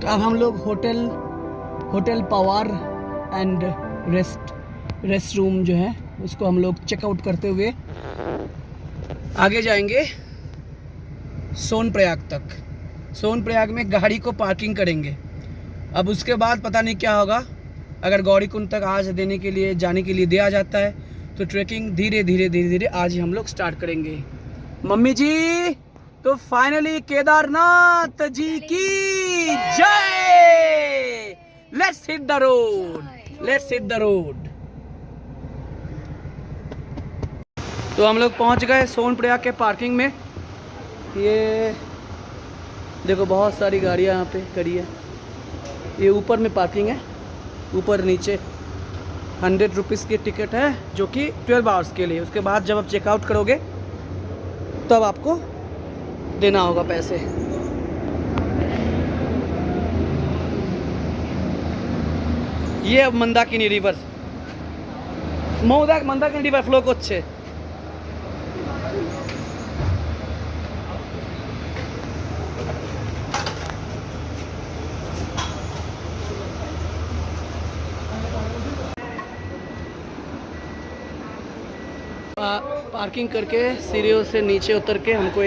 तो अब हम लोग hotel Pawar and rest room जो है उसको हम लोग चेकआउट करते हुए आगे जाएंगे सोनप्रयाग तक। सोनप्रयाग में गाड़ी को पार्किंग करेंगे। अब उसके बाद पता नहीं क्या होगा। अगर गौरीकुंड तक आज जाने के लिए दिया जाता है तो ट्रैकिंग धीरे धीरे आज ही हम लोग स्टार्ट करेंगे। मम्मी जी, तो फाइनली केदारनाथ जी की जय। Let's hit the road. तो हम लोग पहुंच गए सोनप्रयाग के पार्किंग में। ये देखो बहुत सारी गाड़ियां यहाँ पे खड़ी है। ये ऊपर में पार्किंग है, ऊपर नीचे 100 रुपीज़ की टिकट है जो कि 12 आवर्स के लिए। उसके बाद जब आप चेकआउट करोगे तब आपको देना होगा पैसे। ये Mandakini river Mandakini river flow করছে। पार्किंग करके सीढ़ियों से नीचे उतर के हमको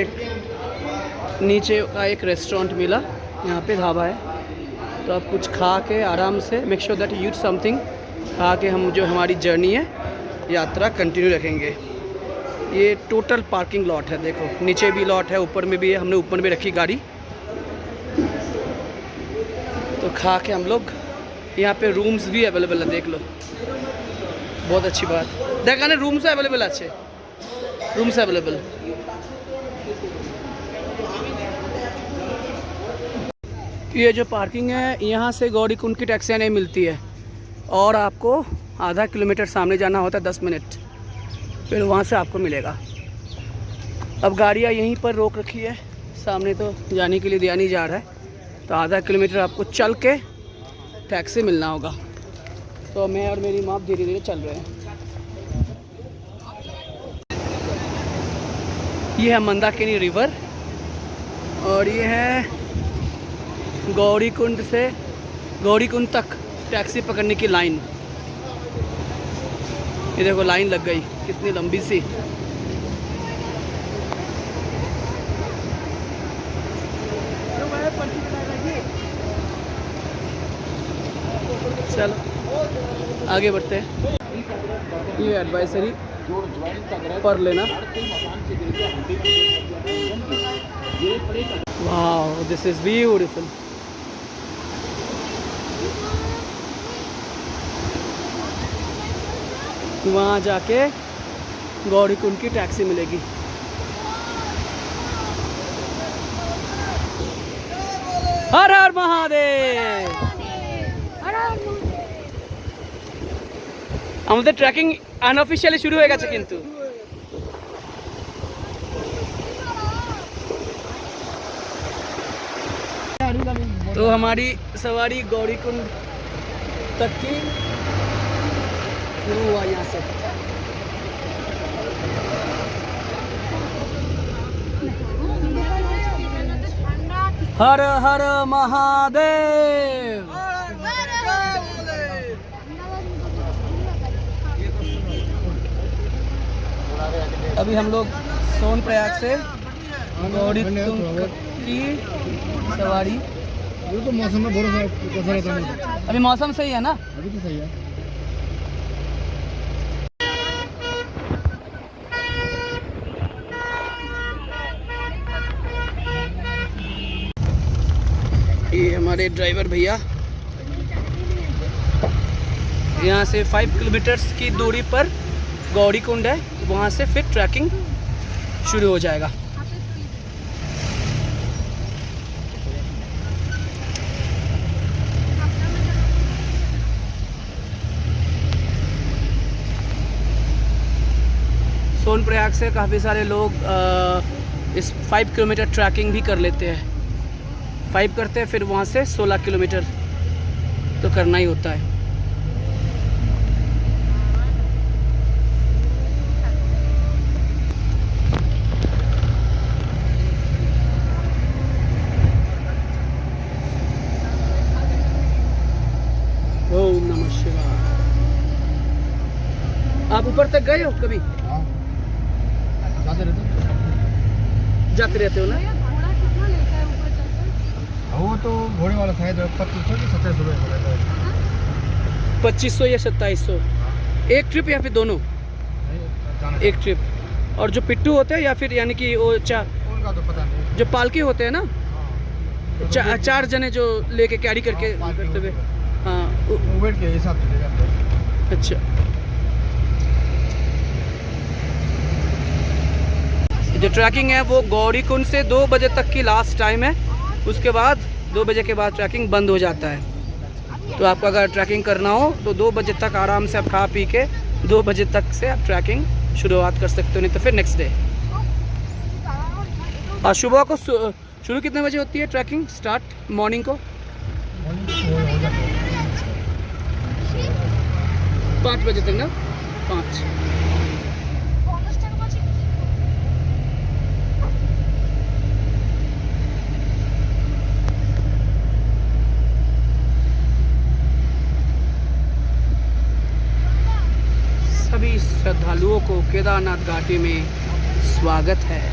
नीचे का एक रेस्टोरेंट मिला। यहाँ पे ढाबा है, तो आप कुछ खा के आराम से make sure that you eat something खा के हम जो हमारी जर्नी है यात्रा कंटिन्यू रखेंगे। ये टोटल पार्किंग लॉट है। देखो नीचे भी लॉट है, ऊपर में भी है। हमने ऊपर में रखी गाड़ी। तो खा के हम लोग यहाँ पे रूम्स भी अवेलेबल है, देख लो। बहुत अच्छी बात, देखा ना, रूम्स अवेलेबल अच्छे, रूम्स अवेलेबल। ये जो पार्किंग है यहाँ से गौरीकुंड की टैक्सियाँ नहीं मिलती है और आपको आधा किलोमीटर सामने जाना होता है, 10 मिनट, फिर वहाँ से आपको मिलेगा। अब गाड़ियाँ यहीं पर रोक रखी है, सामने तो जाने के लिए दिया नहीं जा रहा है। तो आधा किलोमीटर आपको चल के टैक्सी मिलना होगा। तो मैं और मेरी माँ धीरे धीरे चल रहे हैं। ये है मंदाकिनी रिवर और ये है गौरीकुंड तक टैक्सी पकड़ने की लाइन। ये देखो लाइन लग गई कितनी लंबी सी। चलो आगे बढ़ते हैं। ये एडवाइजरी पर लेना। वाह, दिस इज ब्यूटीफुल। वहाँ जाके गौरीकुंड की टैक्सी मिलेगी। हर हर महादेव। আমাদের ট্রেকিং আনঅফিশিয়ালি শুরু হয়ে গেছে কিন্তু। तो हमारी सवारी गौरीकुंड तक की शुरू हुआ यहाँ से। हर हर महादेव। अभी हम लोग सोनप्रयाग से गौरीकुंड की सवारी। वो तो मौसम में भरोसा कैसा रहता है? अभी मौसम सही है ना? अभी तो सही है। ये हमारे ड्राइवर भैया। यहाँ से 5 किलोमीटर्स की दूरी पर गौरीकुंड है, वहाँ से फिर ट्रैकिंग शुरू हो जाएगा। सोनप्रयाग से काफ़ी सारे लोग इस 5 किलोमीटर ट्रैकिंग भी कर लेते हैं। 5 करते हैं, फिर वहाँ से 16 किलोमीटर तो करना ही होता है। ऊपर तक गए हो कभी? हाँ जाते रहते जाते रहते हो ना? घोड़ा कितना लेता है ऊपर चढ़कर? वो तो घोड़े वाला शायद 2500 की 2700 रुपये बोला था। 2500 या 2700 एक ट्रिप या फिर दोनों? एक ट्रिप। और जो पिट्ठू होते हैं या फिर यानी कि वो उनका तो पता नहीं। जो पालकी होते हैं ना, चार जने जो लेके कैरी करके हाँ, करते हुए, हाँ वो वेट के हिसाब से लेगा। अच्छा। जो ट्रैकिंग है वो गौरीकुंड से 2 बजे तक की लास्ट टाइम है। उसके बाद 2 बजे के बाद ट्रैकिंग बंद हो जाता है। तो आपको अगर ट्रैकिंग करना हो तो 2 बजे तक आराम से आप खा पी के 2 बजे तक से आप ट्रैकिंग शुरुआत कर सकते हो, नहीं तो फिर नेक्स्ट डे। और सुबह को शुरू कितने बजे होती है ट्रैकिंग स्टार्ट? मॉर्निंग को 5 बजे तक ना? 5। सभी श्रद्धालुओं को केदारनाथ घाटी में स्वागत है।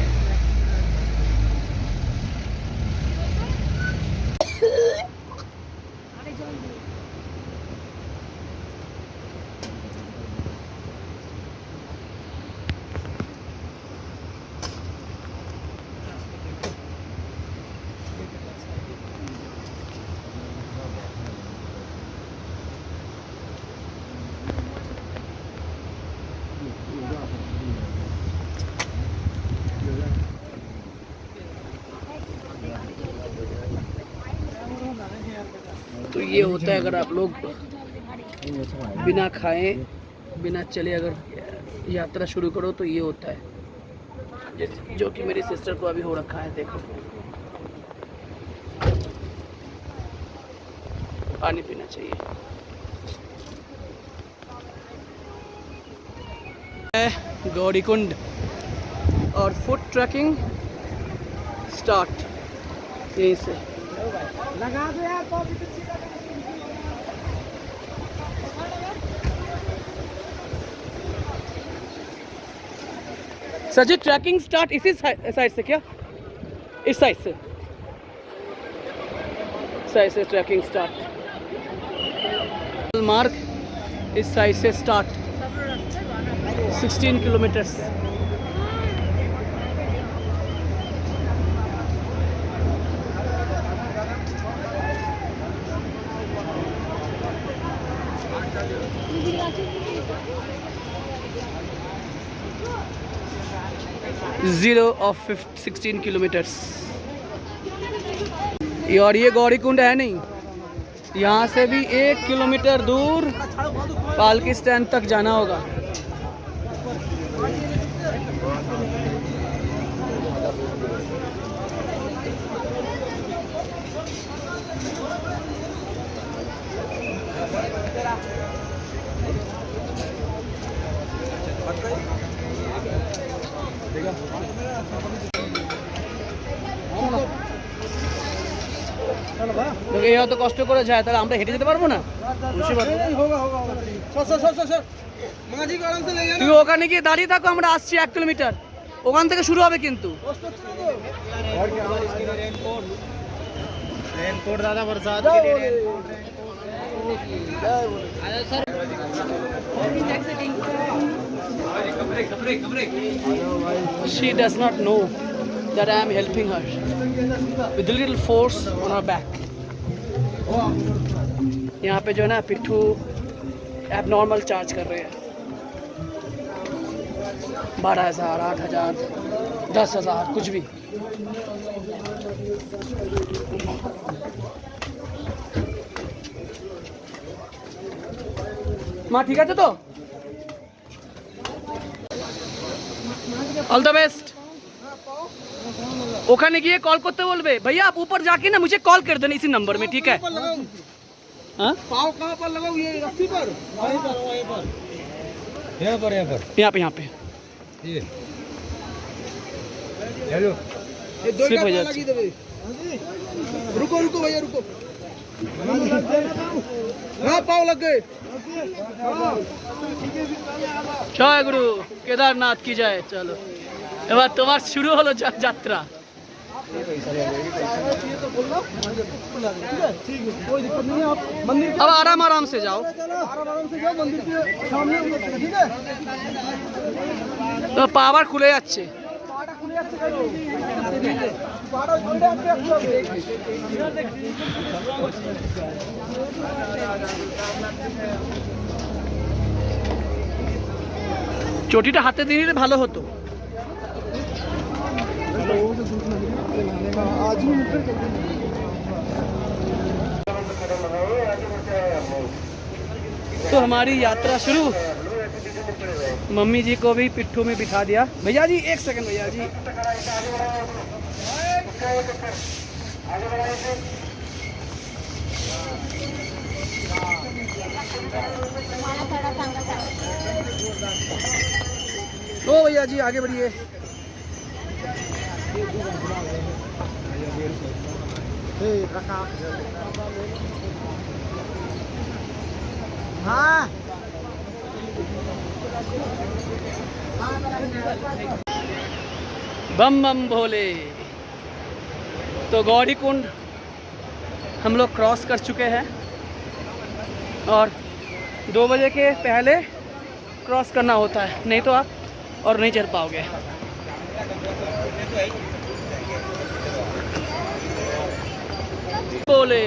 तो ये होता है अगर आप लोग बिना खाए बिना चले अगर यात्रा शुरू करो तो ये होता है, जो कि मेरी सिस्टर को अभी हो रखा है। देखो पानी पीना चाहिए। गौरीकुंड और फुट ट्रैकिंग स्टार्ट यहीं से। लगा दो यार सर जी ट्रैकिंग स्टार्ट इसी साइड से क्या? इस साइड से ट्रैकिंग स्टार्ट। मार्ग इस साइड से start 16 kilometres. Zero of 16 kilometres. और ये गौरीकुंड है नहीं, यहाँ से भी 1 किलोमीटर दूर पालकी स्टैंड तक जाना होगा। দেখে এত কষ্ট করে যায় তাহলে আমরা হেঁটে যেতে পারবো না? তুই ওখানে গিয়ে দাঁড়িয়ে থাকো, আমরা আসছি 1 কিলোমিটার, ওখান থেকে শুরু হবে কিন্তু। रेनकोट दादा बरसात She does not know that I am helping her with a little force on her back. यहाँ पे जो है ना पिट्ठू एबनॉर्मल चार्ज कर रहे हैं 12,000, 8,000, 10,000 कुछ भी। মা ঠিক আছে তো? All the best. ओखाने गए कॉल करते बोलबे भैया आप ऊपर जाके ना मुझे कॉल कर देना इसी नंबर में, ठीक है? हाँ पाव कहाँ पर लगाओ? ये रस्सी पर? वहीं पर यहाँ पर यहाँ पे ये हेलो स्लिप हो जाती। रुको भैया रुको। हाँ पाव लग गए। জয় গুরু কেদারনাথ কি যায়। চলো এবার তোমার শুরু হলো যাত্রা। ठीक है कोई दिक्कत नहीं है। आप मंदिर अब आराम आराम से जाओ। आराम से जाओ मंदिर के सामने उतरो, ठीक है। তো পাওয়ার খুলে যাচ্ছে। पाटा खुले जाते हैं। पाटा खुले जाते চটিটা হাতে দিয়ে নিলে ভালো হতো। आज ही तो हमारी यात्रा शुरू। मम्मी जी को भी पिट्ठू में बिठा दिया। भैया जी एक सेकंड भैया जी। ओ भैया जी आगे बढ़िए। हाँ बम बम भोले। तो गौरी कुंड हम लोग क्रॉस कर चुके हैं और 2 बजे के पहले क्रॉस करना होता है, नहीं तो आप और नहीं चढ़ पाओगे। बोले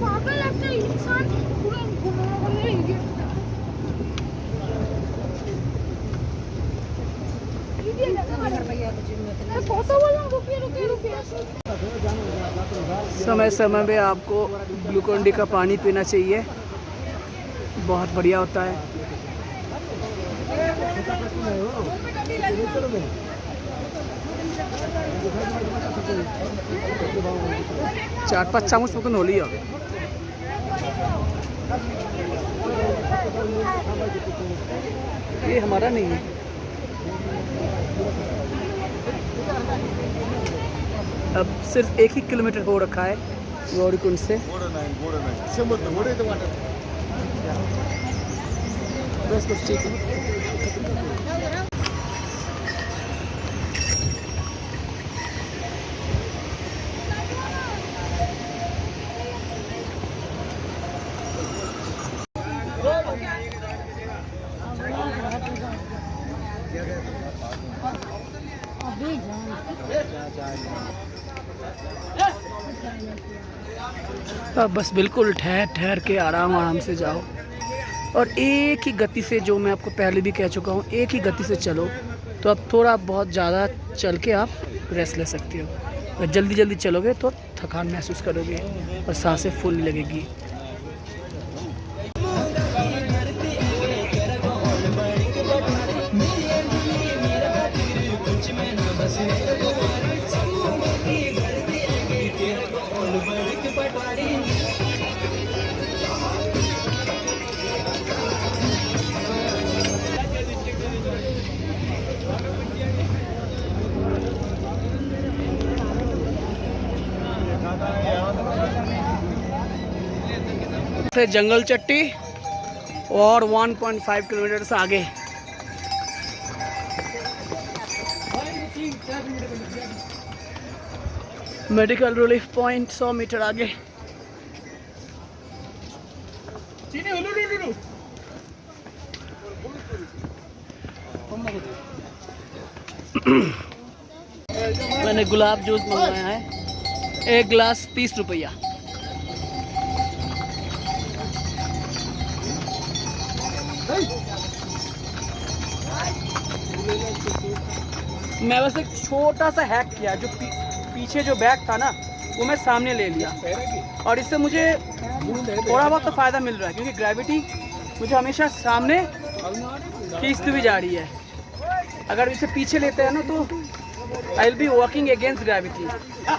पागल लगता है इंसान पूरा घूमने ये समय समय में आपको ग्लूकोन डी का पानी पीना चाहिए, बहुत बढ़िया होता है। चार 5 চামচ মতন হলেই হবে। ये हमारा नहीं है। अब सिर्फ 1 ही किलोमीटर हो रखा है गौरीकुंड से। बस बस ठीक है। अब बस बिल्कुल ठहर ठहर के आराम आराम से जाओ और एक ही गति से, जो मैं आपको पहले भी कह चुका हूँ, एक ही गति से चलो। तो अब थोड़ा बहुत ज़्यादा चल के आप रेस्ट ले सकते हो। अगर जल्दी जल्दी चलोगे तो थकान महसूस करोगे और सांसें फूलने लगेगी। से जंगल चट्टी और 1.5 किलोमीटर से आगे मेडिकल रिलीफ पॉइंट 100 मीटर आगे। मैंने गुलाब जूस मंगवाया है, 1 गिलास 30 रुपया। मैं बस एक छोटा सा हैक किया, जो पीछे जो बैग था ना वो मैं सामने ले लिया और इससे मुझे थोड़ा बहुत तो फ़ायदा मिल रहा है, क्योंकि ग्रेविटी मुझे हमेशा सामने खींचती हुई जा रही है। अगर इसे पीछे लेते हैं ना तो I will be working against gravity,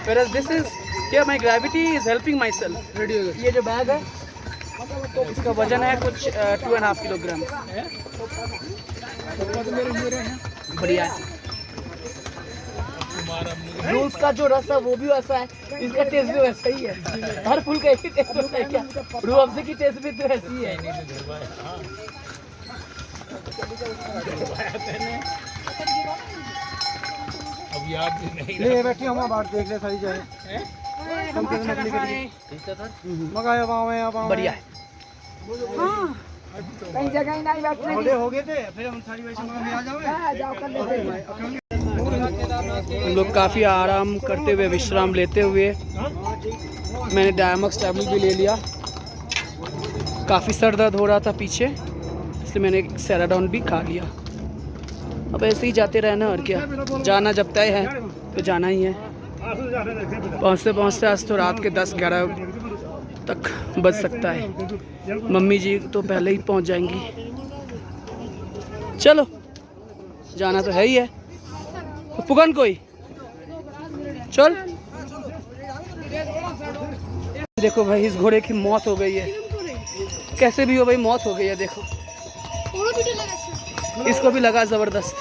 whereas this is here my gravity is helping myself। ये जो बैग है इसका वजन है कुछ 2.5 किलोग्राम। बढ़िया है। जूस का जो रस है वो भी वैसा है, इसका टेस्ट भी वैसा ही है। हर फूल का एक ही टेस्ट होता है क्या? रूह अफ़ज़ा की टेस्ट भी तो ऐसी है। अब याद नहीं ले बैठी हम बात देख ले सारी जगह हम कितने नकली कर मगाया पाओ बढ़िया है। हाँ कहीं जगह ही नहीं बैठने थोड़े हो गए थे, फिर हम सारी वैसे में आ जाओगे। जाओ कर लेते हैं। हम लोग काफ़ी आराम करते हुए, विश्राम लेते हुए, मैंने डायमक्स टैबलेट भी ले लिया। काफ़ी सर दर्द हो रहा था पीछे, इसलिए मैंने सेराडॉन भी खा लिया। अब ऐसे ही जाते रहना और क्या, जाना जब तय है तो जाना ही है। पहुँचते पहुँचते आज तो रात के 10-11 तक बज सकता है। मम्मी जी तो पहले ही पहुँच जाएंगी। चलो जाना तो है ही है। पुगन कोई चल। देखो भाई, इस घोड़े की मौत हो गई है। कैसे भी हो भाई, मौत हो गई है। देखो इसको भी लगा जबरदस्त।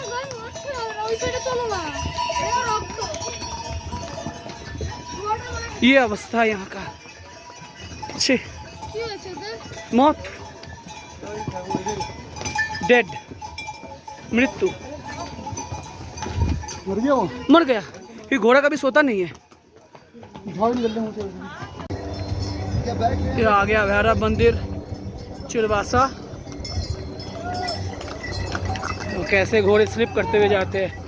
ये अवस्था है यहाँ का। छी, मौत, डेड, मृत्यु, मर गया। ये घोड़ा कभी सोता नहीं है। ये आ गया भैरव मंदिर चिलवासा। तो कैसे घोड़े स्लिप करते हुए जाते हैं।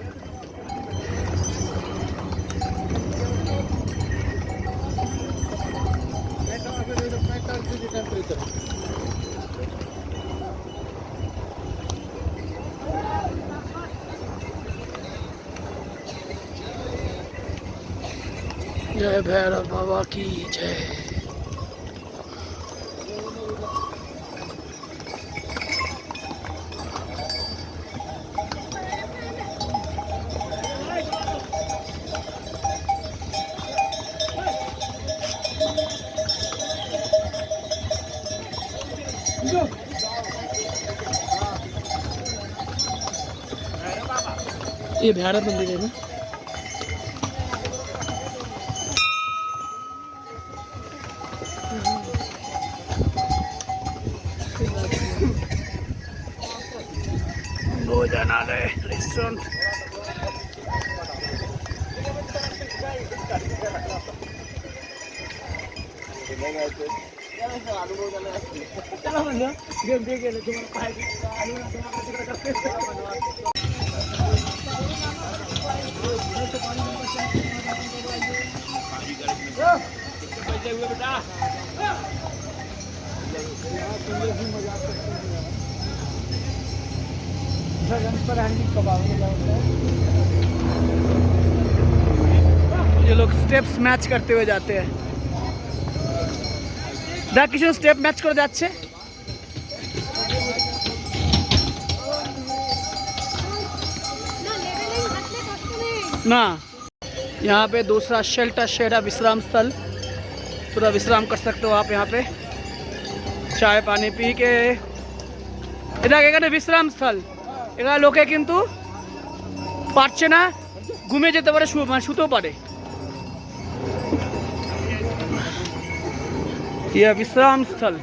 जय भैरव बाबा की जय। ये भैरव मंदिर है ना। भोजनालय रेस्टोरेंट। ये लोग स्टेप्स मैच करते हुए जाते हैं। देख কিছু स्टेप मैच করে যাচ্ছে ना। यहाँ पे दूसरा शेल्टर शेड विश्राम स्थल, पूरा विश्राम कर सकते हो आप यहाँ पे चाय पानी पी के। এটা এখানে বিশ্রাম স্থল। এখানে লোকে কিন্তু পারছে না, ঘুমিয়ে যেতে পারে, শুতেও পারে। यह विश्राम स्थल।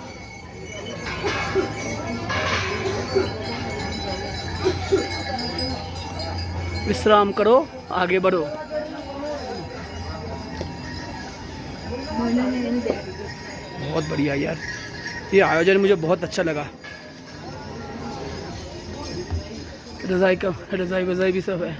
विश्राम करो, आगे बढ़ो। बहुत बढ़िया यार, ये आयोजन मुझे बहुत अच्छा लगा। रजाई वजाई भी सब है।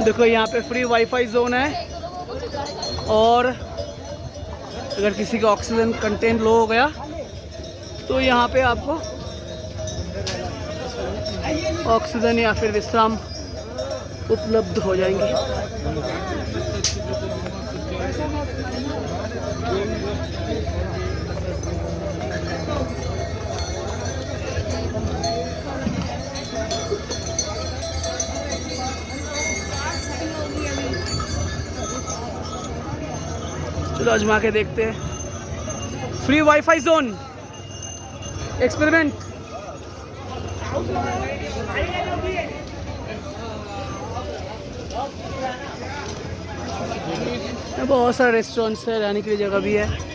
देखो यहाँ पे फ्री वाईफाई जोन है, और अगर किसी का ऑक्सीजन कंटेंट लो हो गया तो यहाँ पे आपको ऑक्सीजन या फिर विश्राम उपलब्ध हो जाएंगे। आजमा के देखते हैं। Free wifi zone experiment. बहुत सारे रेस्टोरेंट्स है, रहने के लिए जगह भी है।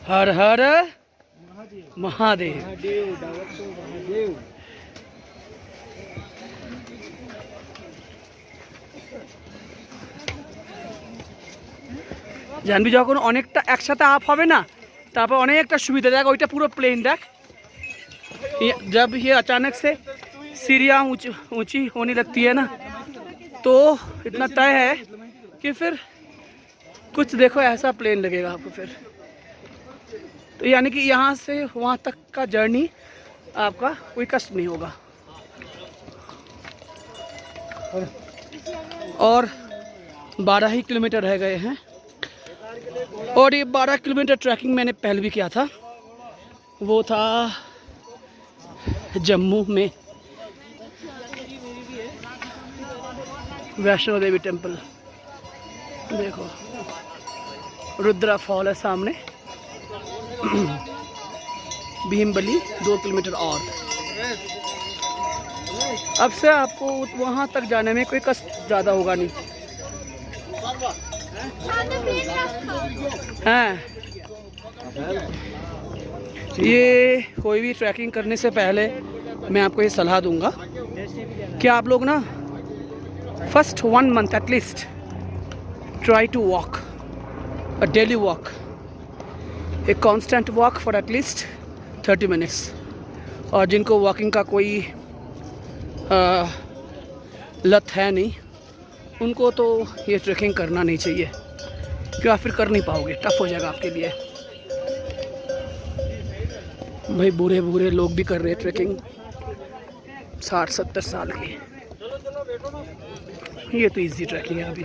हर हर महादेव। জানবি যখন অনেকটা একসাথে আপ হবে না, তারপর অনেকটা সুবিধা। দেখ ওইটা পুরো প্লেন। देख जब ये अचानक से सीढ़ियाँ ऊंची होने लगती है ना, तो इतना तय है कि फिर कुछ देखो ऐसा प्लेन लगेगा आपको फिर। तो यानी कि यहाँ से वहाँ तक का जर्नी आपका कोई कष्ट नहीं होगा। और 12 ही किलोमीटर रह गए हैं। और ये 12 किलोमीटर ट्रैकिंग मैंने पहले भी किया था, वो था जम्मू में वैष्णो देवी टेम्पल। देखो रुद्रा फॉल है सामने। भीमबली 2 किलोमीटर और। अब से आपको वहाँ तक जाने में कोई कष्ट ज़्यादा होगा नहीं। हाँ, ये कोई भी ट्रैकिंग करने से पहले मैं आपको ये सलाह दूंगा कि आप लोग ना first 1 month at least try to walk a daily walk, a constant walk for at least 30 minutes. और जिनको वॉकिंग का कोई लत है नहीं, उनको तो ये ट्रैकिंग करना नहीं चाहिए, क्योंकि आप फिर कर नहीं पाओगे, टफ हो जाएगा आपके लिए। भाई बूढ़े बूढ़े लोग भी कर रहे हैं ट्रैकिंग, 60-70 साल की। ये तो इजी ट्रैकिंग है अभी।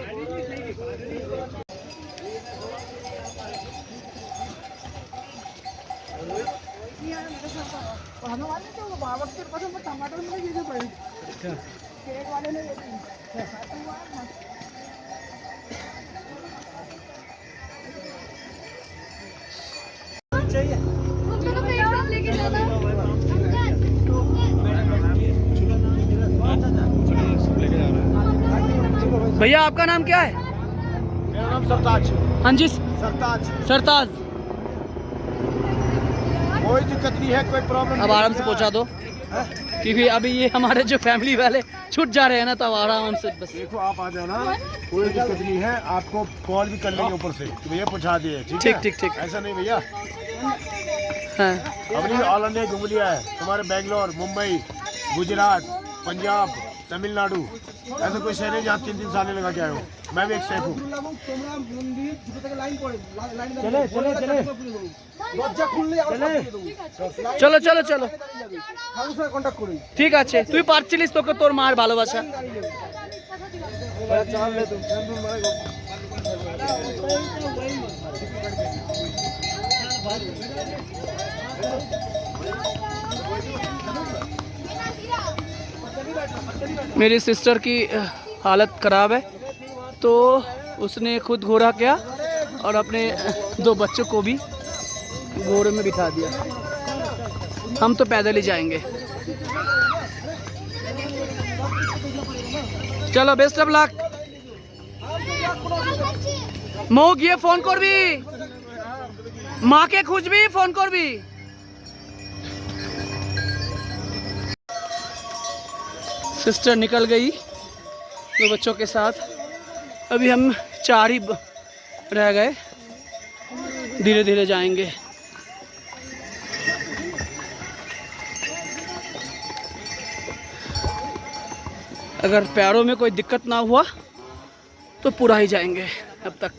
भैया आपका नाम क्या है? मेरा नाम सरताज। हाँ जी सरताज। सरताज। कोई दिक्कत नहीं है, कोई प्रॉब्लम। अब आराम से पहुंचा दो, क्योंकि अभी ये हमारे जो फैमिली वाले छूट जा रहे हैं ना, तो अब आराम से बस। देखो आप आ जाना, कोई दिक्कत नहीं है। आपको कॉल भी कर लेंगे ऊपर से कि भैया पहुंचा दिए। ठीक ठीक ठीक। ऐसा नहीं भैया, हाँ अपनी ऑल इंडिया घूम लिया है। तुम्हारे बेंगलोर, मुंबई, गुजरात, पंजाब, तमिलनाडु, ऐसा कोई शहर है जहाँ 3 साल लगा के आए हो। मैं भी एक शेफ हूँ। चले चले चले चलो चलो चलो ठीक আছে, তুই পারছিলিস, তোকে তোর মার ভালোবাসা। मेरी सिस्टर की हालत ख़राब है, तो उसने खुद घोड़ा किया और अपने 2 बच्चों को भी घोड़े में बिठा दिया। हम तो पैदल ही जाएंगे। चलो बेस्ट ऑफ लक। मौ গিয়ে ফোন করবি, মাকে খুঁজবি, ফোন করবি। सिस्टर निकल गई 2 बच्चों के साथ। अभी हम 4 ही रह गए, धीरे धीरे जाएंगे। अगर पैरों में कोई दिक्कत ना हुआ तो पूरा ही जाएंगे अब तक।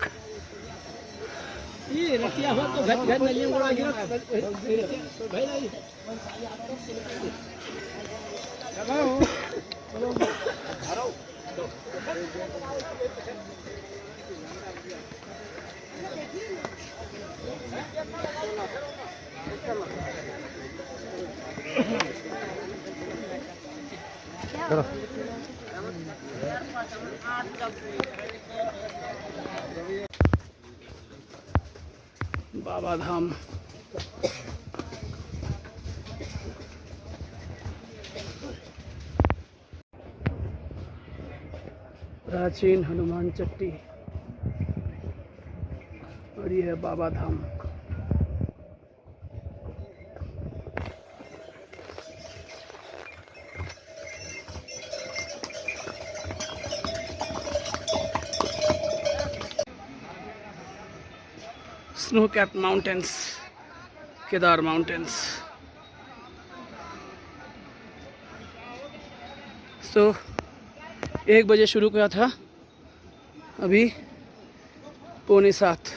बाबा धाम। प्राचीन हनुमान चट्टी और ये है Baba Dham. Snow cap mountains, Kedar mountains. So 1 बजे शुरू किया था, अभी 6:45,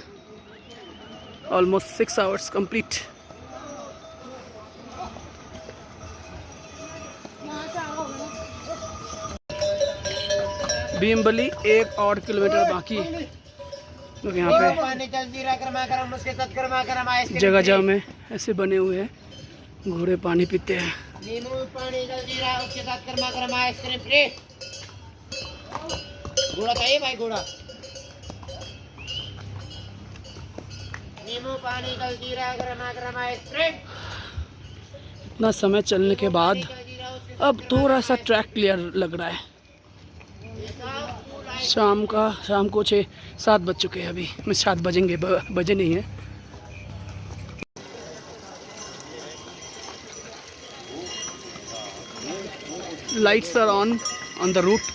ऑलमोस्ट 6 आवर्स कंप्लीट। भीमबली 1 और किलोमीटर बाकी। लोग यहाँ पे जगह जगह में ऐसे बने हुए हैं, घोड़े पानी पीते हैं। नींबू पानी जलजीरा उसके साथ गर्मा गर्म आइसक्रीम फ्री। घोड़ा चाहिए भाई, घोड़ा। नींबू पानी जलजीरा गर्मा गर्म आइसक्रीम। इतना समय चलने के बाद अब थोड़ा सा ट्रैक क्लियर लग रहा है। शाम को 6-7 बज चुके हैं, अभी मैं 7 बजेंगे, बजे नहीं है। Lights are on the route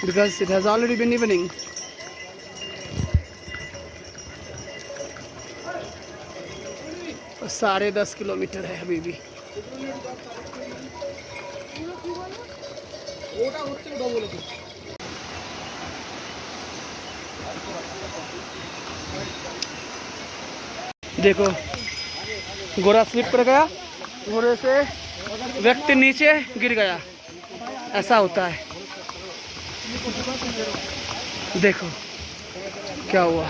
because it has already been evening. और 10.5 किलोमीटर है अभी भी। देखो घोड़ा स्लिप कर गया, घोड़े से व्यक्ति नीचे गिर गया, ऐसा होता है। देखो क्या हुआ।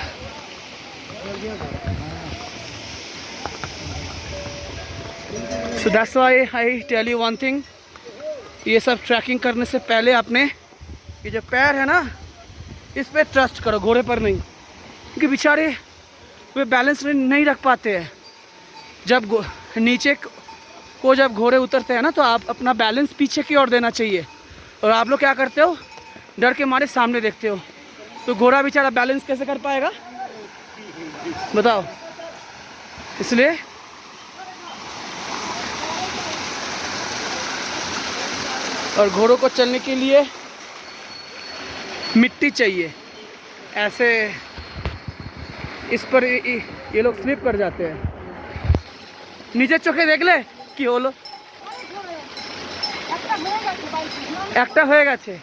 So that's why I tell you one thing, ये सब ट्रैकिंग करने से पहले अपने ये जो पैर है ना, इस पे ट्रस्ट करो, घोड़े पर नहीं, क्योंकि बेचारे वे बैलेंस नहीं रख पाते हैं। जब नीचे को जब घोड़े उतरते हैं ना, तो आप अपना बैलेंस पीछे की ओर देना चाहिए, और आप लोग क्या करते हो, डर के मारे सामने देखते हो, तो घोड़ा बेचारा बैलेंस कैसे कर पाएगा बताओ। इसलिए और घोड़ों को चलने के लिए मिट्टी चाहिए, ऐसे इस पर ये लोग स्लिप कर जाते हैं। नीचे चोखे देख ले कि হলো একটা হয়ে গেছে,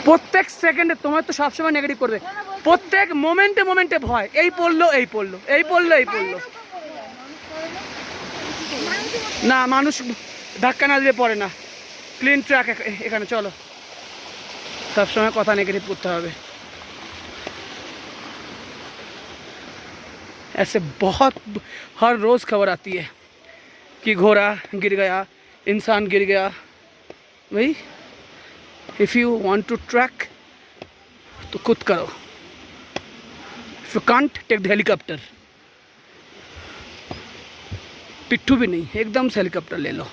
প্রত্যেক সেকেন্ডে তোমার তো সবসময় নেগেটিভ করবে, প্রত্যেক মোমেন্টে ভয়, এই পড়লো এই পড়লো এই পড়লো এই পড়লো। না, মানুষ ধাক্কা না দিলে পড়ে না, ক্লিন ট্র্যাক এখানে। চলো, সবসময় কথা নেগেটিভ করতে হবে। ऐसे बहुत हर रोज़ खबर आती है कि घोड़ा गिर गया, इंसान गिर गया। भाई if you want to track तो खुद करो, if you can't take the helicopter. पिट्ठू भी नहीं, एकदम से हेलीकॉप्टर ले लो।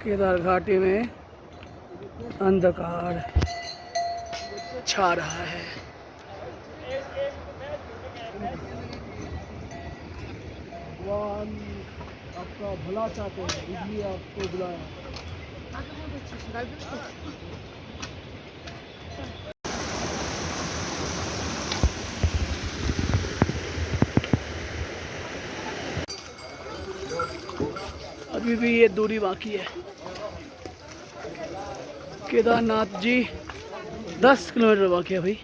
केदार घाटी में अंधकार छा रहा है। भगवान आपका भला चाहते हैं, इसलिए आपको बुलाया। अभी भी ये दूरी बाकी है। केदारनाथ जी 10 किलोमीटर बाकी है भाई।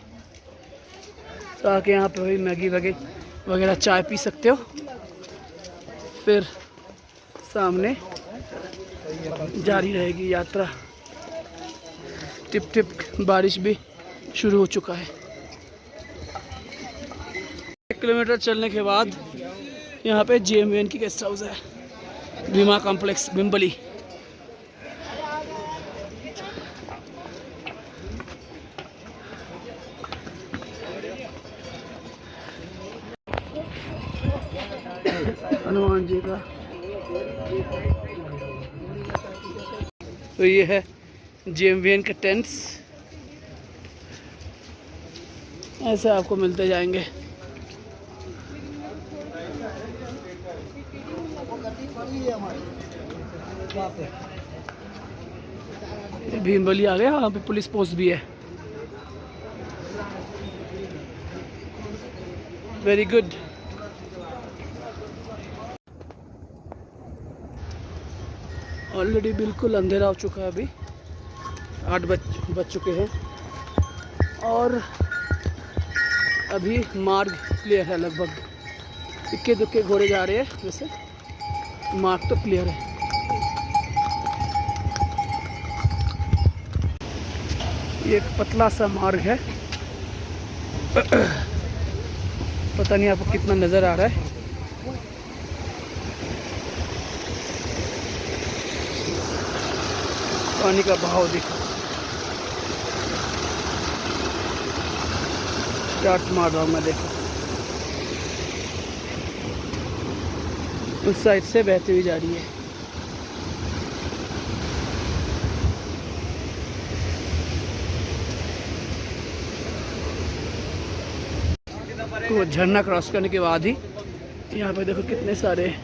तो आके यहाँ पे भाई मैगी वगैरह चाय पी सकते हो, फिर सामने जारी रहेगी यात्रा। टिप टिप बारिश भी शुरू हो चुका है। 1 किलोमीटर चलने के बाद यहाँ पे GMVN की गेस्ट हाउस है, बीमा कॉम्प्लेक्स बिम्बली। हनुमान जी का तो ये है GMVN के टेंट्स, ऐसे आपको मिलते जाएंगे। भीमबली आ गया, वहाँ पे पुलिस पोस्ट भी है। Very good. ऑलरेडी बिल्कुल अंधेरा हो चुका है, अभी 8 बज चुके हैं और अभी मार्ग क्लियर है लगभग। इक्के दुक्के घोड़े जा रहे हैं, वैसे मार्ग तो क्लियर है। ये एक पतला सा मार्ग है, पता नहीं आपको कितना नज़र आ रहा है। पानी का बहाव देखो, चार्ज मार रहा हूँ मैं, देखो उस साइड से बहती हुई जा रही है। तो झरना क्रॉस करने के बाद ही यहाँ पे देखो कितने सारे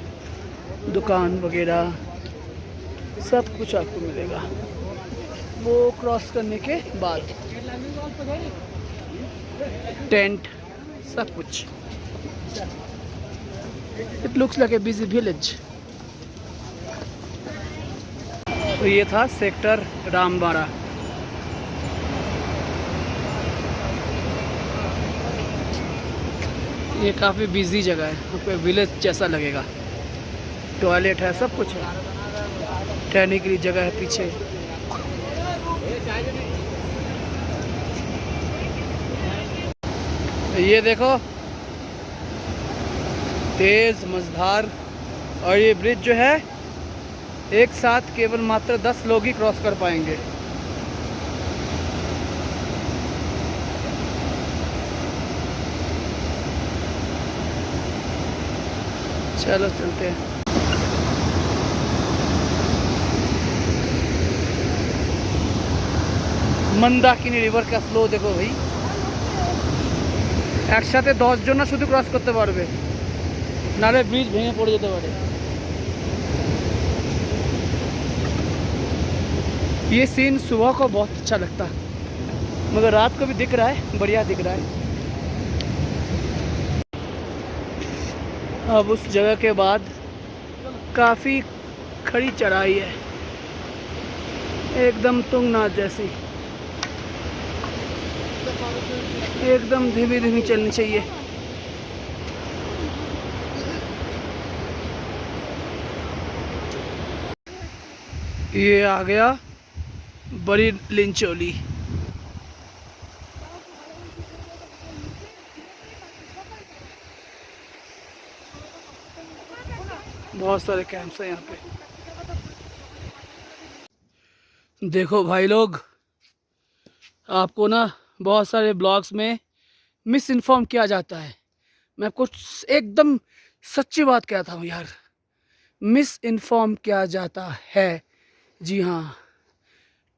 दुकान वगैरह सब कुछ आपको मिलेगा, वो क्रॉस करने के बाद टेंट सब कुछ। It looks like a busy village. तो ये था सेक्टर रामबाड़ा। ये काफ़ी बिजी जगह है, आपको विलेज जैसा लगेगा। टॉयलेट है, सब कुछ है, ठहरने के लिए जगह है पीछे। ये देखो तेज मझधार, और ये ब्रिज जो है एक साथ केवल मात्र 10 लोग ही क्रॉस कर पाएंगे। चलो चलते हैं। मंदाकिनी रिवर का फ्लो देखो भाई, একসাথে 10 জন না শুধু क्रॉस করতে পারবে, নালে ব্রিজ ভেঙে পড়ে যেতে পারে। ये सीन सुबह को बहुत अच्छा लगता है, मगर रात को भी दिख रहा है, बढ़िया दिख रहा है। अब उस जगह के बाद काफ़ी खड़ी चढ़ाई है, एकदम तुंगनाथ जैसी, एकदम धीमी धीमी चलनी चाहिए। ये आ गया बड़ी लिंचोली। बहुत सारे कैंप्स हैं यहाँ पे। देखो भाई लोग, आपको ना बहुत सारे ब्लॉग्स में मिस इन्फॉर्म किया जाता है। मैं कुछ एकदम सच्ची बात कहता हूँ यार, मिस इन्फॉर्म किया जाता है। जी हाँ,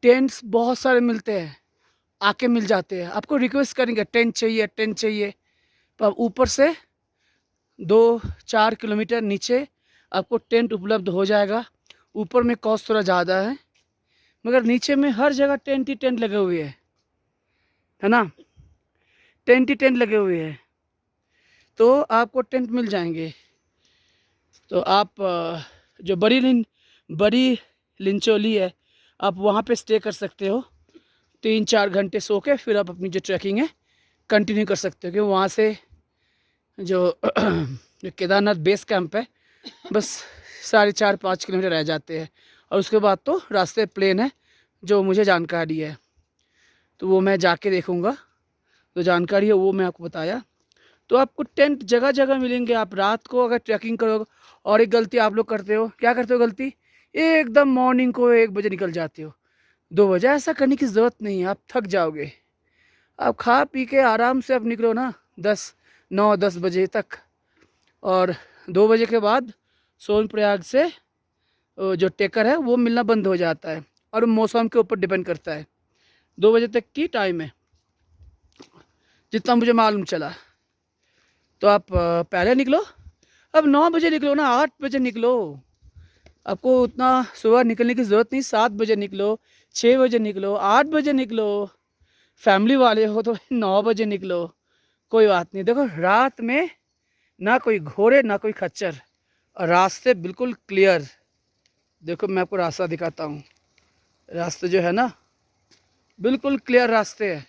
टेंट्स बहुत सारे मिलते हैं, आके मिल जाते हैं। आपको रिक्वेस्ट करेंगे टेंट चाहिए, टेंट चाहिए, पर ऊपर से 2-4 किलोमीटर नीचे आपको टेंट उपलब्ध हो जाएगा। ऊपर में कॉस्ट थोड़ा ज़्यादा है, मगर नीचे में हर जगह टेंट ही टेंट लगे हुए हैं, है ना, टेंट ही टेंट लगे हुए हैं, तो आपको टेंट मिल जाएंगे। तो आप जो बड़ी लिंचोली है, आप वहाँ पे स्टे कर सकते हो। 3-4 घंटे सो के फिर आप अपनी जो ट्रैकिंग है कंटिन्यू कर सकते हो, क्योंकि वहाँ से जो केदारनाथ बेस कैंप है बस 4.5-5 किलोमीटर रह जाते हैं और उसके बाद तो रास्ते प्लेन है, जो मुझे जानकारी है। तो वो मैं जाके देखूँगा, जो जानकारी है वो मैं आपको बताया। तो आपको टेंट जगह जगह मिलेंगे। आप रात को अगर ट्रैकिंग करोगे, और एक गलती आप लोग करते हो, क्या करते हो गलती, एकदम मॉर्निंग को 1 बजे निकल जाते हो, 2 बजे। ऐसा करने की ज़रूरत नहीं है, आप थक जाओगे। आप खा पी के आराम से अब निकलो ना 9-10 बजे तक, और 2 बजे के बाद सोनप्रयाग से जो टेकर है वो मिलना बंद हो जाता है, और मौसम के ऊपर डिपेंड करता है। 2 बजे तक की टाइम है जितना मुझे मालूम चला। तो आप पहले निकलो, अब 9 बजे निकलो ना, 8 बजे निकलो। आपको उतना सुबह निकलने की ज़रूरत नहीं। 7 बजे निकलो, 6 बजे निकलो, 8 बजे निकलो। फैमिली वाले हो तो 9 बजे निकलो, कोई बात नहीं। देखो रात में ना कोई घोड़े ना कोई खच्चर, और रास्ते बिल्कुल क्लियर। देखो मैं आपको रास्ता दिखाता हूँ। रास्ते जो है ना बिल्कुल क्लियर रास्ते हैं।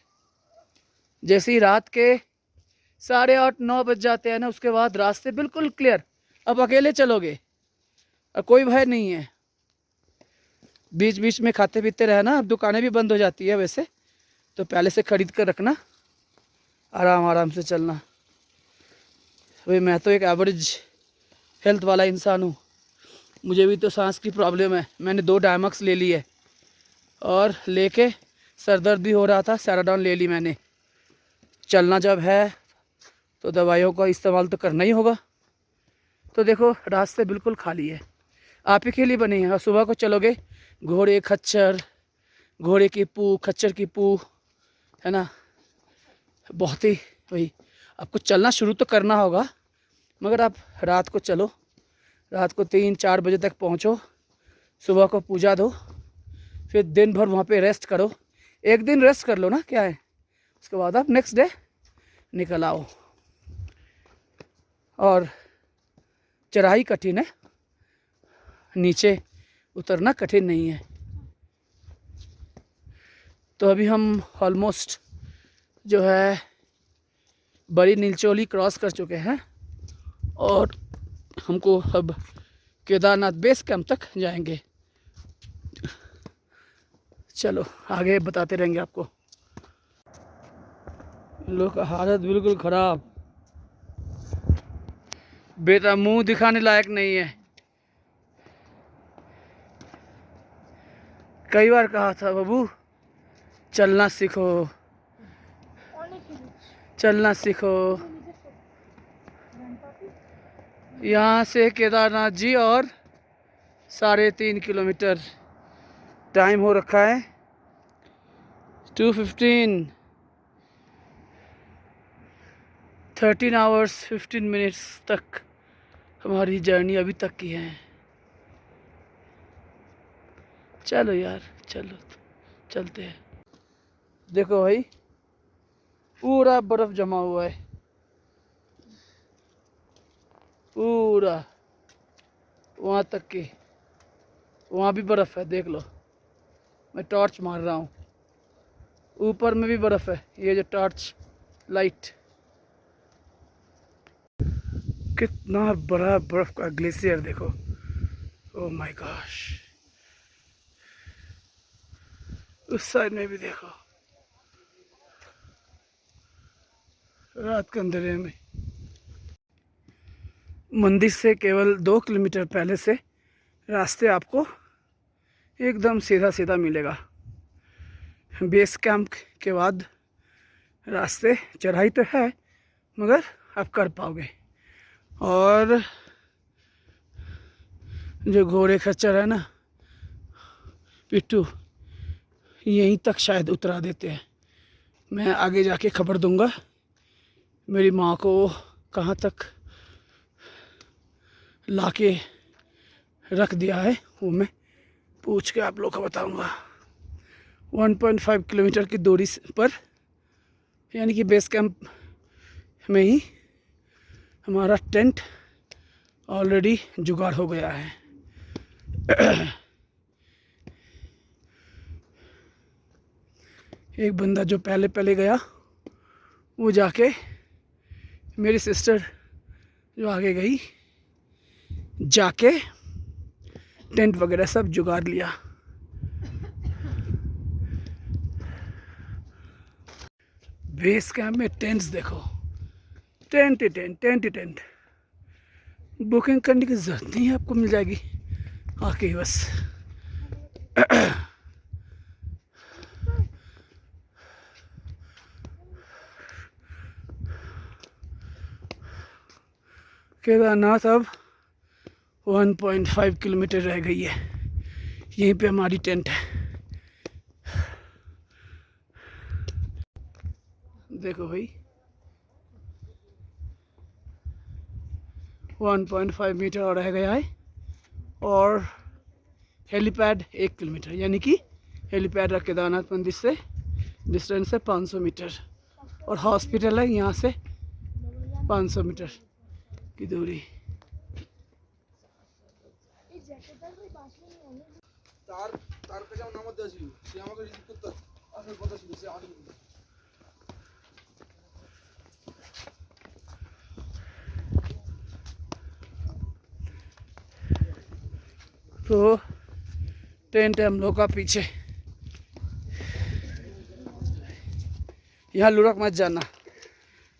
जैसे ही रात के 8:30-9 बज जाते हैं ना, उसके बाद रास्ते बिल्कुल क्लियर। अब अकेले चलोगे और कोई भय नहीं है। बीच बीच में खाते पीते रहना। अब दुकानें भी बंद हो जाती है वैसे, तो पहले से ख़रीद कर रखना, आराम आराम से चलना। भाई मैं तो एक एवरेज हेल्थ वाला इंसान हूँ, मुझे भी तो सांस की प्रॉब्लम है। मैंने 2 डायमक्स ले ली है, और लेके सर दर्द भी हो रहा था, सैराडॉन ले ली मैंने। चलना जब है तो दवाइयों का इस्तेमाल तो करना ही होगा। तो देखो रास्ते बिल्कुल खाली है, आप ही के लिए बने हैं। और सुबह को चलोगे, घोड़े खच्चर, घोड़े की पू खच्चर की पू, है ना, बहुत ही वही। आपको चलना शुरू तो करना होगा, मगर आप रात को चलो, रात को 3-4 बजे तक पहुँचो, सुबह को पूजा दो, फिर दिन भर वहाँ पे रेस्ट करो। एक दिन रेस्ट कर लो ना, क्या है, उसके बाद आप नेक्स्ट डे निकल आओ। और चढ़ाई कठिन है, नीचे उतरना कठिन नहीं है। तो अभी हम ऑलमोस्ट जो है बड़ी नीलचोली क्रॉस कर चुके हैं, और हमको अब केदारनाथ बेस कैंप तक जाएंगे। चलो आगे बताते रहेंगे आपको। इन लोग का हालत बिल्कुल ख़राब, बेटा मुंह दिखाने लायक नहीं है। कई बार कहा था बाबू चलना सीखो, चलना सीखो। यहाँ से केदारनाथ जी और 3.5 किलोमीटर। टाइम हो रखा है 2:15। 13 आवर्स 15 मिनट्स तक हमारी जर्नी अभी तक की है। चलो यार, चलो चलते हैं। देखो भाई पूरा बर्फ़ जमा हुआ है, पूरा वहाँ तक की। वहाँ भी बर्फ़ है, देख लो। मैं टॉर्च मार रहा हूँ, ऊपर में भी बर्फ़ है। ये जो टॉर्च लाइट, कितना बड़ा बर्फ़ का ग्लेशियर देखो। Oh my gosh. उस साइड में भी देखो, रात के अंधेरे में। मंदिर से केवल 2 किलोमीटर पहले से रास्ते आपको एकदम सीधा सीधा मिलेगा। बेस कैंप के बाद रास्ते चढ़ाई तो है, मगर आप कर पाओगे। और जो घोड़े खच्चर है ना, पिट्ठू, यहीं तक शायद उतरा देते हैं। मैं आगे जाके खबर दूंगा मेरी माँ को कहाँ तक लाके रख दिया है, वो मैं पूछ के आप लोग को बताऊंगा। 1.5 किलोमीटर की दूरी पर, यानी कि बेस कैंप में ही हमारा टेंट ऑलरेडी जुगाड़ हो गया है। एक बंदा जो पहले पहले गया, वो जाके मेरी सिस्टर जो आगे गई, जाके टेंट वगैरह सब जुगाड़ लिया। बेस कैंप में टेंट्स देखो, टेंट ही टेंट, टेंट ही टेंट। बुकिंग करने की जरूरत नहीं है, आपको मिल जाएगी आके बस। केदारनाथ अब 1.5 किलोमीटर रह गई है, यहीं पे हमारी टेंट है। देखो भाई 1.5 मीटर और रह गया है, और हेलीपैड 1 किलोमीटर, यानी कि हेलीपैड और केदारनाथ मंदिर से डिस्टेंस है 500 मीटर, और हॉस्पिटल है यहाँ से 500 मीटर की दूरी। तो टेंट है हम लोग का पीछे। यहाँ लुढ़क मत जाना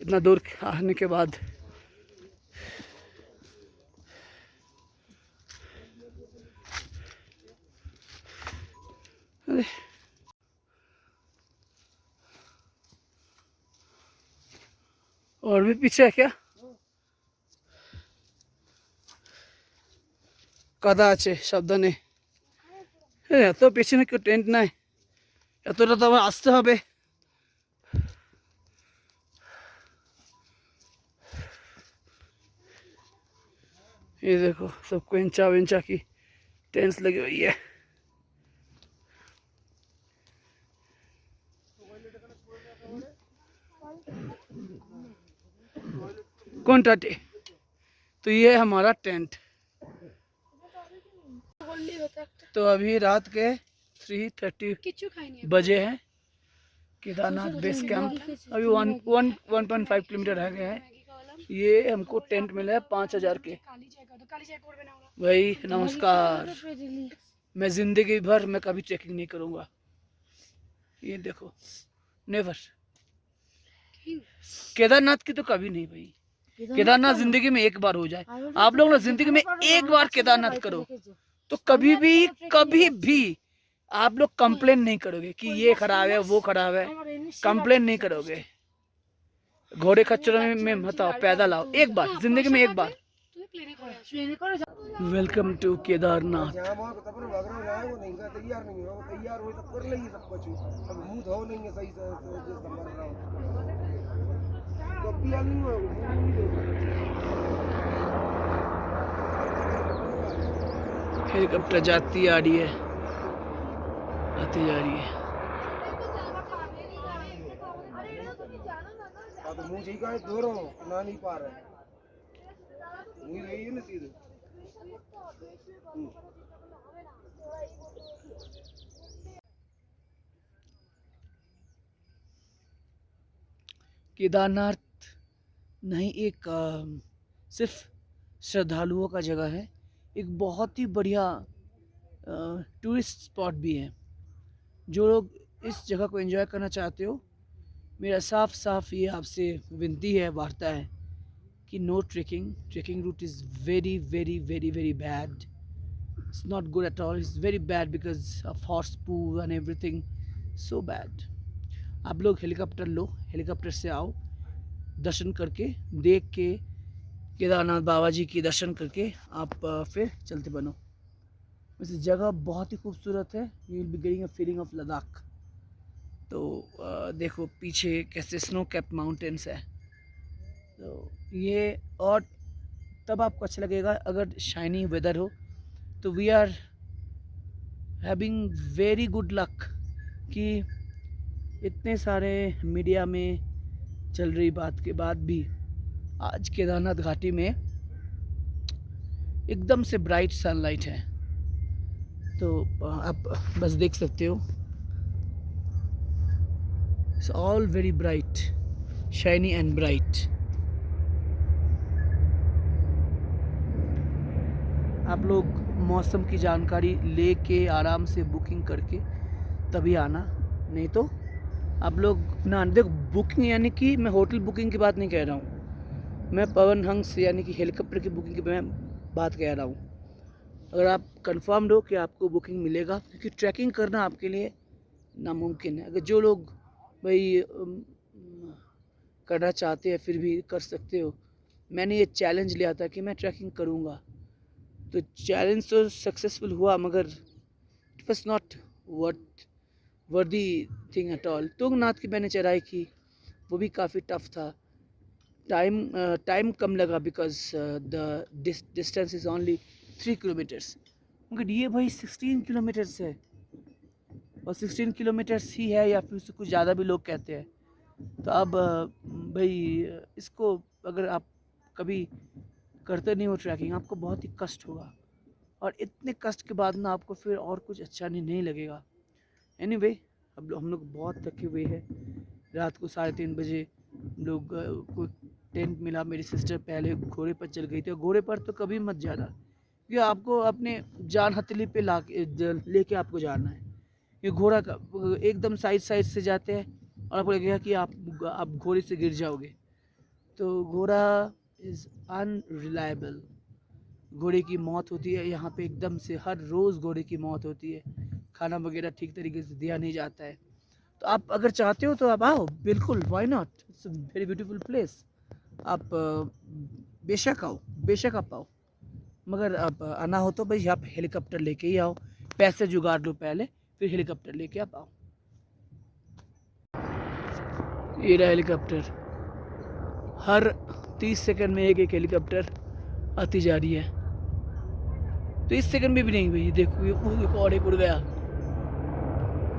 इतना दूर आने के बाद। अरे और भी पीछे है क्या? कदा আছে সাবধানে। এত পেছনে কেউ টেন্ট নাই, এতটা তো আবার আসতে হবে। ये देखो सबको इंचा विंचा की टेंट्स लगी हुई है। कौन टाटे? तो ये है हमारा टेंट। तो अभी रात के 3:30 बजे हैं। केदारनाथ बेस कैंप अभी 1.5 किलोमीटर रह गया है। ये हमको टेंट मिला है 5000 के। भाई नमस्कार, मैं जिंदगी भर मैं कभी ट्रैकिंग नहीं करूँगा। ये देखो नेवर, केदारनाथ की तो कभी नहीं भाई। केदारनाथ जिंदगी में एक बार हो जाए। आप लोग ना जिंदगी में एक बार केदारनाथ करो तो कभी भी आप लोग कंप्लेन नहीं करोगे कि ये खराब है वो खराब है, कंप्लेन नहीं करोगे। घोड़े खच्चरों में मत आओ, पैदल आओ, एक बार जिंदगी में एक बार। Welcome to Kedarnath. हेलीकॉप्टर जाती आ रही है, आती जा रही है। मुझे का दो रहा हूँ ना नहीं पा रहा मुझे यही है ना सीधे। केदारनाथ नहीं एक सिर्फ श्रद्धालुओं का जगह है, एक बहुत ही बढ़िया टूरिस्ट स्पॉट भी है। जो लोग इस जगह को एंजॉय करना चाहते हो, मेरा साफ ये आपसे विनती है, वार्ता है कि no trekking route is very bad. It's not good at all, it's very bad because of horse poo and everything, so bad. आप लोग हेलीकॉप्टर लो, हेलीकॉप्टर से आओ, दर्शन करके देख के केदारनाथ बाबा जी की दर्शन करके आप फिर चलते बनो। वैसे जगह बहुत ही खूबसूरत है। You will be getting a feeling of Ladakh. तो देखो पीछे कैसे स्नो कैप माउंटेन्स है। तो ये और तब आपको अच्छा लगेगा अगर शाइनी वेदर हो। तो we are having very good luck कि इतने सारे मीडिया में चल रही बात के बाद भी आज केदारनाथ घाटी में एकदम से ब्राइट सनलाइट है। तो आप बस देख सकते हो, it's all very bright, shiny and bright. आप लोग मौसम की जानकारी लेके आराम से बुकिंग करके तभी आना, नहीं तो आप लोग ना देखो। बुकिंग यानी कि मैं होटल बुकिंग की बात नहीं कह रहा हूँ, मैं पवन हंस यानी कि हेलीकॉप्टर की बुकिंग की मैं बात कह रहा हूँ। अगर आप कंफर्म्ड हो कि आपको बुकिंग मिलेगा, क्योंकि ट्रैकिंग करना आपके लिए नामुमकिन है। अगर जो लोग भाई करना चाहते हैं फिर भी कर सकते हो। मैंने ये चैलेंज लिया था कि मैं ट्रैकिंग करूँगा, तो चैलेंज तो सक्सेसफुल हुआ, मगर it was not worthy thing at all. Tungnath की मैंने चढ़ाई की, वो भी काफ़ी टफ था। टाइम कम लगा because the distance is only 3 kilometres, मगर ये भाई 16 किलोमीटर्स है, और 16 किलोमीटर्स ही है या फिर उससे कुछ ज़्यादा भी लोग कहते हैं। तो अब भाई इसको अगर आप कभी करते नहीं हो ट्रैकिंग, आपको बहुत ही कष्ट होगा, और इतने कष्ट के बाद ना आपको फिर और कुछ अच्छा नहीं लगेगा। एनीवे, अब हम लोग बहुत थके हुए हैं। रात को 3:30 बजे हम लोग को टेंट मिला। मेरी सिस्टर पहले घोड़े पर चल गई थी, और घोड़े पर तो कभी मत जाना, क्योंकि आपको अपने जान हथेली पे लेके आपको जाना है। ये घोड़ा का एकदम साइड से जाते हैं, और आपको लगेगा कि आप घोड़े से गिर जाओगे। तो घोड़ा इज़ अनरिलायबल, घोड़े की मौत होती है यहाँ पे एकदम से, हर रोज़ घोड़े की मौत होती है। खाना वगैरह ठीक तरीके से दिया नहीं जाता है। तो आप अगर चाहते हो तो आप आओ, बिल्कुल, why not, it's a very beautiful place. आप बेशक आओ, बेशक आप आओ, मगर अब आना हो तो भाई आप हेलीकॉप्टर लेके ही आओ। पैसे जुगाड़ लो पहले, फिर हेलीकॉप्टर लेके आप आओ। ये रहा हेलीकॉप्टर, हर 30 सेकंड में एक हेलीकॉप्टर आती जा रही है। 30 सेकंड में भी नहीं भाई, देखो ये, वो देखो और एक उड़ गया,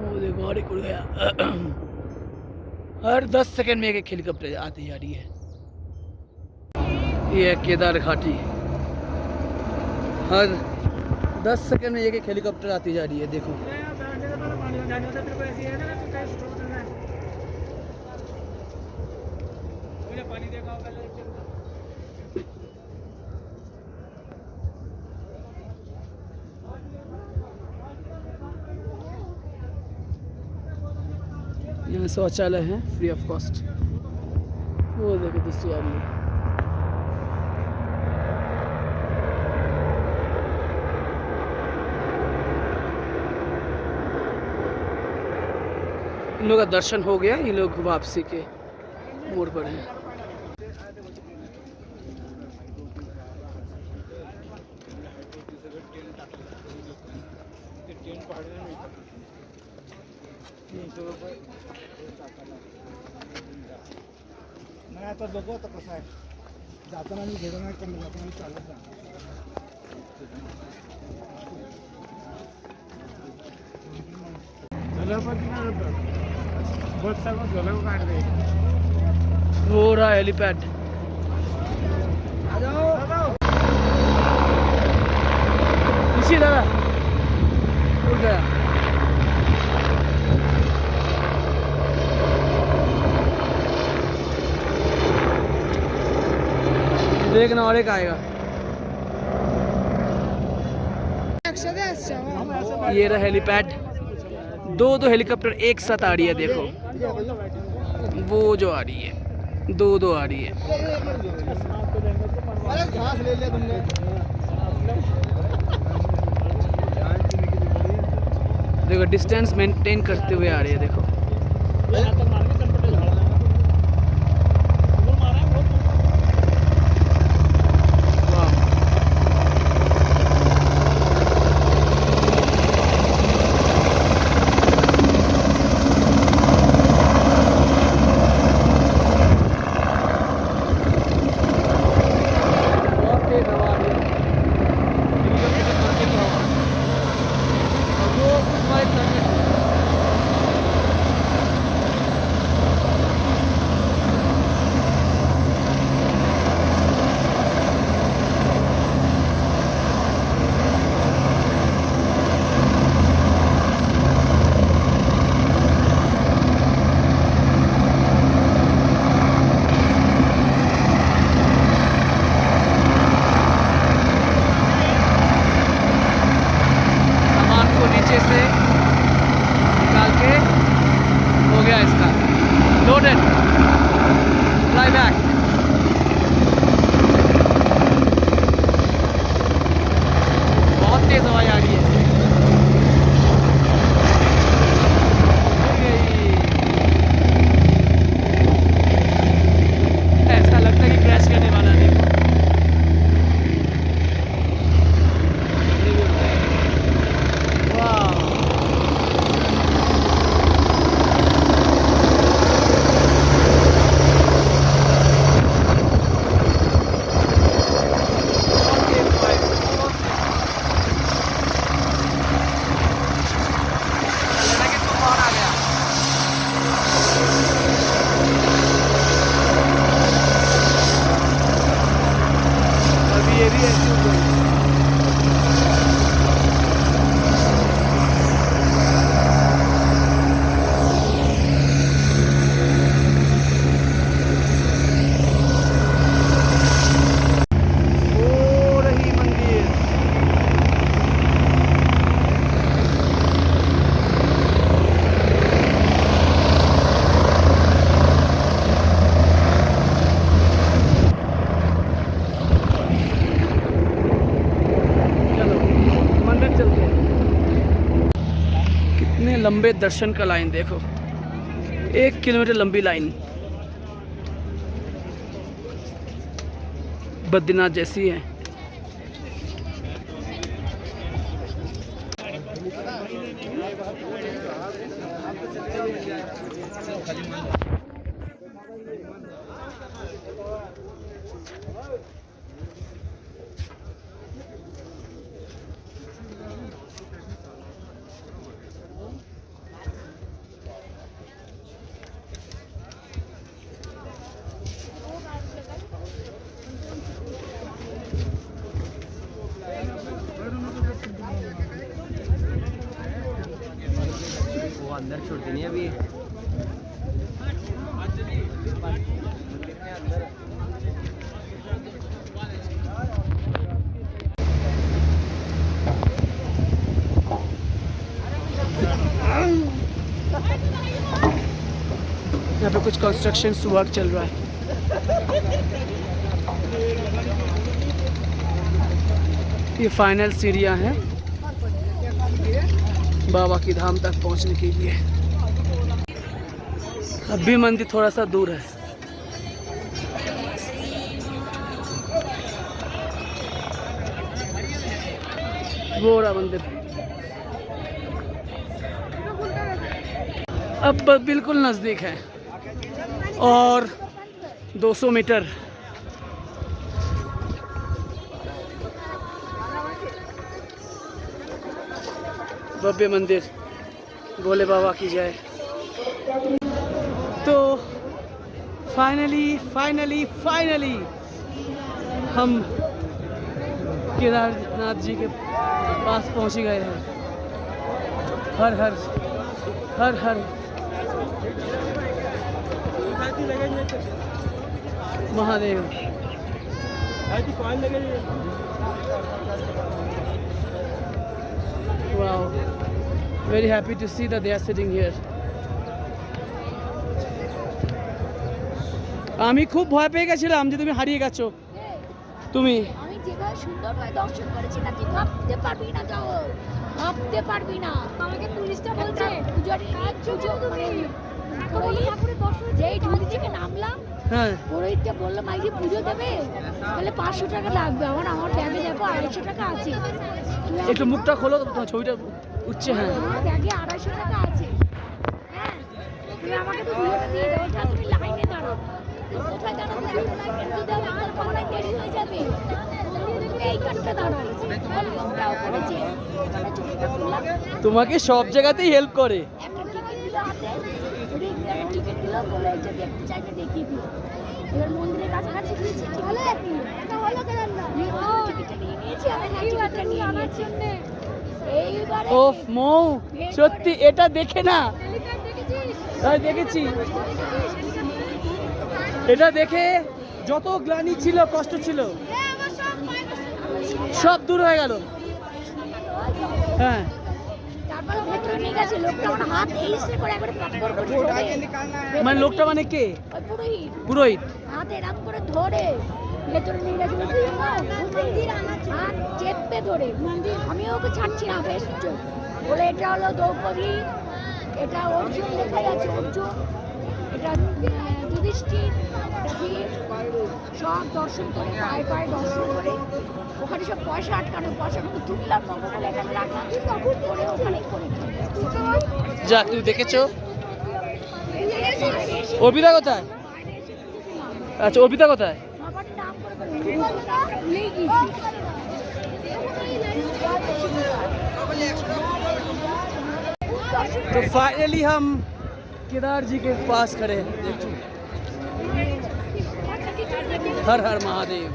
वो देखो और एक उड़ गया। हर 10 सेकंड में एक हेलीकॉप्टर आती जा रही है। ये है केदार घाटी, हर 10 सेकंड में एक हेलीकॉप्टर आती जा रही है, देखो। यहाँ शौचालय है फ्री ऑफ कॉस्ट, वो देखो दूसरी आ रही है। इन लोगों का दर्शन हो गया, ये लोग वापसी के मोड़ पर हैं। नाही आता बघू आता कसं आहे, जाताना मी घेतो नाही, कमी जाताना मी चालत जाणार. वो रहा हेलीपैड। इसी तरह उड़ गया। देखना और एक आएगा। ये रहा हेलीपैड, दो हेलीकॉप्टर एक साथ आ रही है, देखो वो जो आ रही है, दो आ रही है। देखो डिस्टेंस मेंटेन करते हुए आ रही है, देखो। नीचे से निकाल के हो गया इसका लोडेड फ्लाई बैक। बहुत तेज हवाई आ रही है। ऐसा लगता है कि क्रैश करने वाला है। वाह, ये भी ऐसे हो गई। ओ रही मंदिर। मंदिर चलते हैं। कितने लंबे दर्शन का लाइन देखो, 1 किलोमीटर लंबी लाइन बद्रीनाथ जैसी है। वो अंदर छोड़ती नहीं अभी। यहाँ पे कुछ कंस्ट्रक्शन वर्क चल रहा है। ये फाइनल सीढ़ियाँ हैं बाबा की धाम तक पहुँचने के लिए। अब भी मंदिर थोड़ा सा दूर है। वो रहा मंदिर। अब बिल्कुल नज़दीक है और 200 मीटर भव्य मंदिर, भोले बाबा की जय। तो फाइनली हम केदारनाथ जी के पास पहुंच गए हैं। हर हर Mahadev. Wow, very happy to see that they are sitting here. আমি খুব ভয় পেয়ে গেছিলাম যে তুমি হারিয়ে গেছো। তুমি আমি যেভাবে সুন্দরভাবে দর্শন করেছি না, তুই ভাবতে পারবি না, ভাবতে পারবি না। আমাকে পুলিশটা বলছে পুজো মানে যেই ঢুক থেকে নামলাম, হ্যাঁ পুরোহিতকে বললাম আজকে পুজো দেবে, তাহলে 500 টাকা লাগবে। আমার ব্যাগে দেখো 250 টাকা আছে। একটু মুখটা খোলো, তোমার ছবিটা উঠছে। হ্যাঁ আমার ব্যাগে 250 টাকা আছে। হ্যাঁ, তুমি আমাকে তো পুজোটা দিয়ে দাও, ওটা তুমি লাইনে দাঁড়াও। কোথায় দাঁড়াবো? কিন্তু দাও, আমার পাওয়াটা দেরি হয়ে যাবে। তুমি এই কাটতে দাঁড়াও। বললামটাও করেছে। ওখানে ছবিটা তুললাম। তোমাকে সব জায়গাতেই হেল্প করে। একটা টিকিট দিল হাতে, টিকিট দিল, বলে যে দেখতে চাইবে দেখিয়ে দিল। এবার মন্দিরের কাছাকাছি গিয়েছি, ভালো লাগলো। এটা ভালো করে না, টিকিটটা নিয়ে নিয়েছি, আমি টিকিটটা নিয়ে নিয়েছি। এইবারে ওফ মৌ, সত্যি এটা দেখে না, দেখেছি এটা দেখে যত গ্লানি ছিল, কষ্ট ছিল, সব দূর হয়ে গেল। হ্যাঁ তারপর নিয়ে গেছে লোকটা আমার হাত এইসে করে একবারে পাথর করে ধরে মানে লোকটা মানে কে? ওই পুরোহিত পুরোহিত। হাত এরকম করে ধরে ভেতরে নিয়ে গেছে হাত চেপে ধরে আমি ওকে ছাড়ছি না বেশ বলে এটা হলো দ্রৌপদী, এটা অর্জুন লেখাই আছে অর্জুন, এটা যুধিষ্ঠির, এটা ভীম, সব দর্শন করে পায়ে পায়ে দর্শন করে ওখানে সব পয়সা আটকানো, পয়সাগুলো তুললাম না বলে এখানে রাখলাম করে ওখানেই করে যা তুই দেখেছো? অর্পিতা কোথায়? আচ্ছা অর্পিতা কোথায়? বাবার নাম করে ভুলেই গিয়েছি। तो फाइनली हम केदार जी के पास खड़े हैं। देखो हर हर महादेव।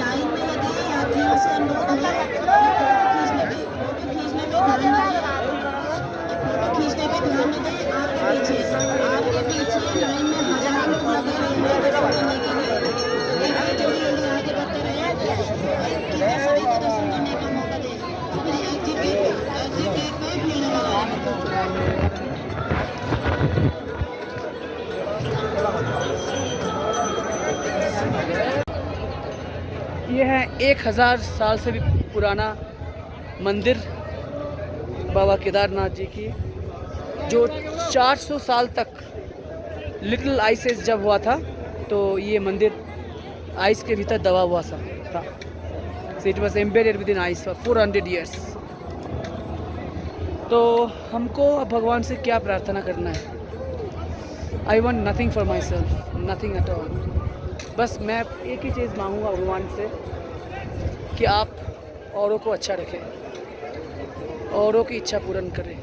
लाइन में लगे यात्रियों से अनुरोध है खींचने पे ध्यान न दें। आपके पीछे लाइन में हजारों लोग लगे हुए हैं दर्शन करने के लिए। देखिए जल्दी जल्दी आगे बढ़ते रहे, सभी को दर्शन करने का मौका दें। फिर एग्जिट गेट पे भीड़ लगा है। ये है 1000 साल से भी पुराना मंदिर बाबा केदारनाथ जी की, जो 400 साल तक लिटिल आइसेस जब हुआ था तो ये मंदिर आइस के भीतर दबा हुआ था। So it was embedded with in ice for 400 years. तो हमको अब भगवान से क्या प्रार्थना करना है? I want nothing for my self, nothing at all. बस मैं एक ही चीज़ मांगूंगा भगवान से कि आप औरों को अच्छा रखें, औरों की इच्छा पूर्ण करें।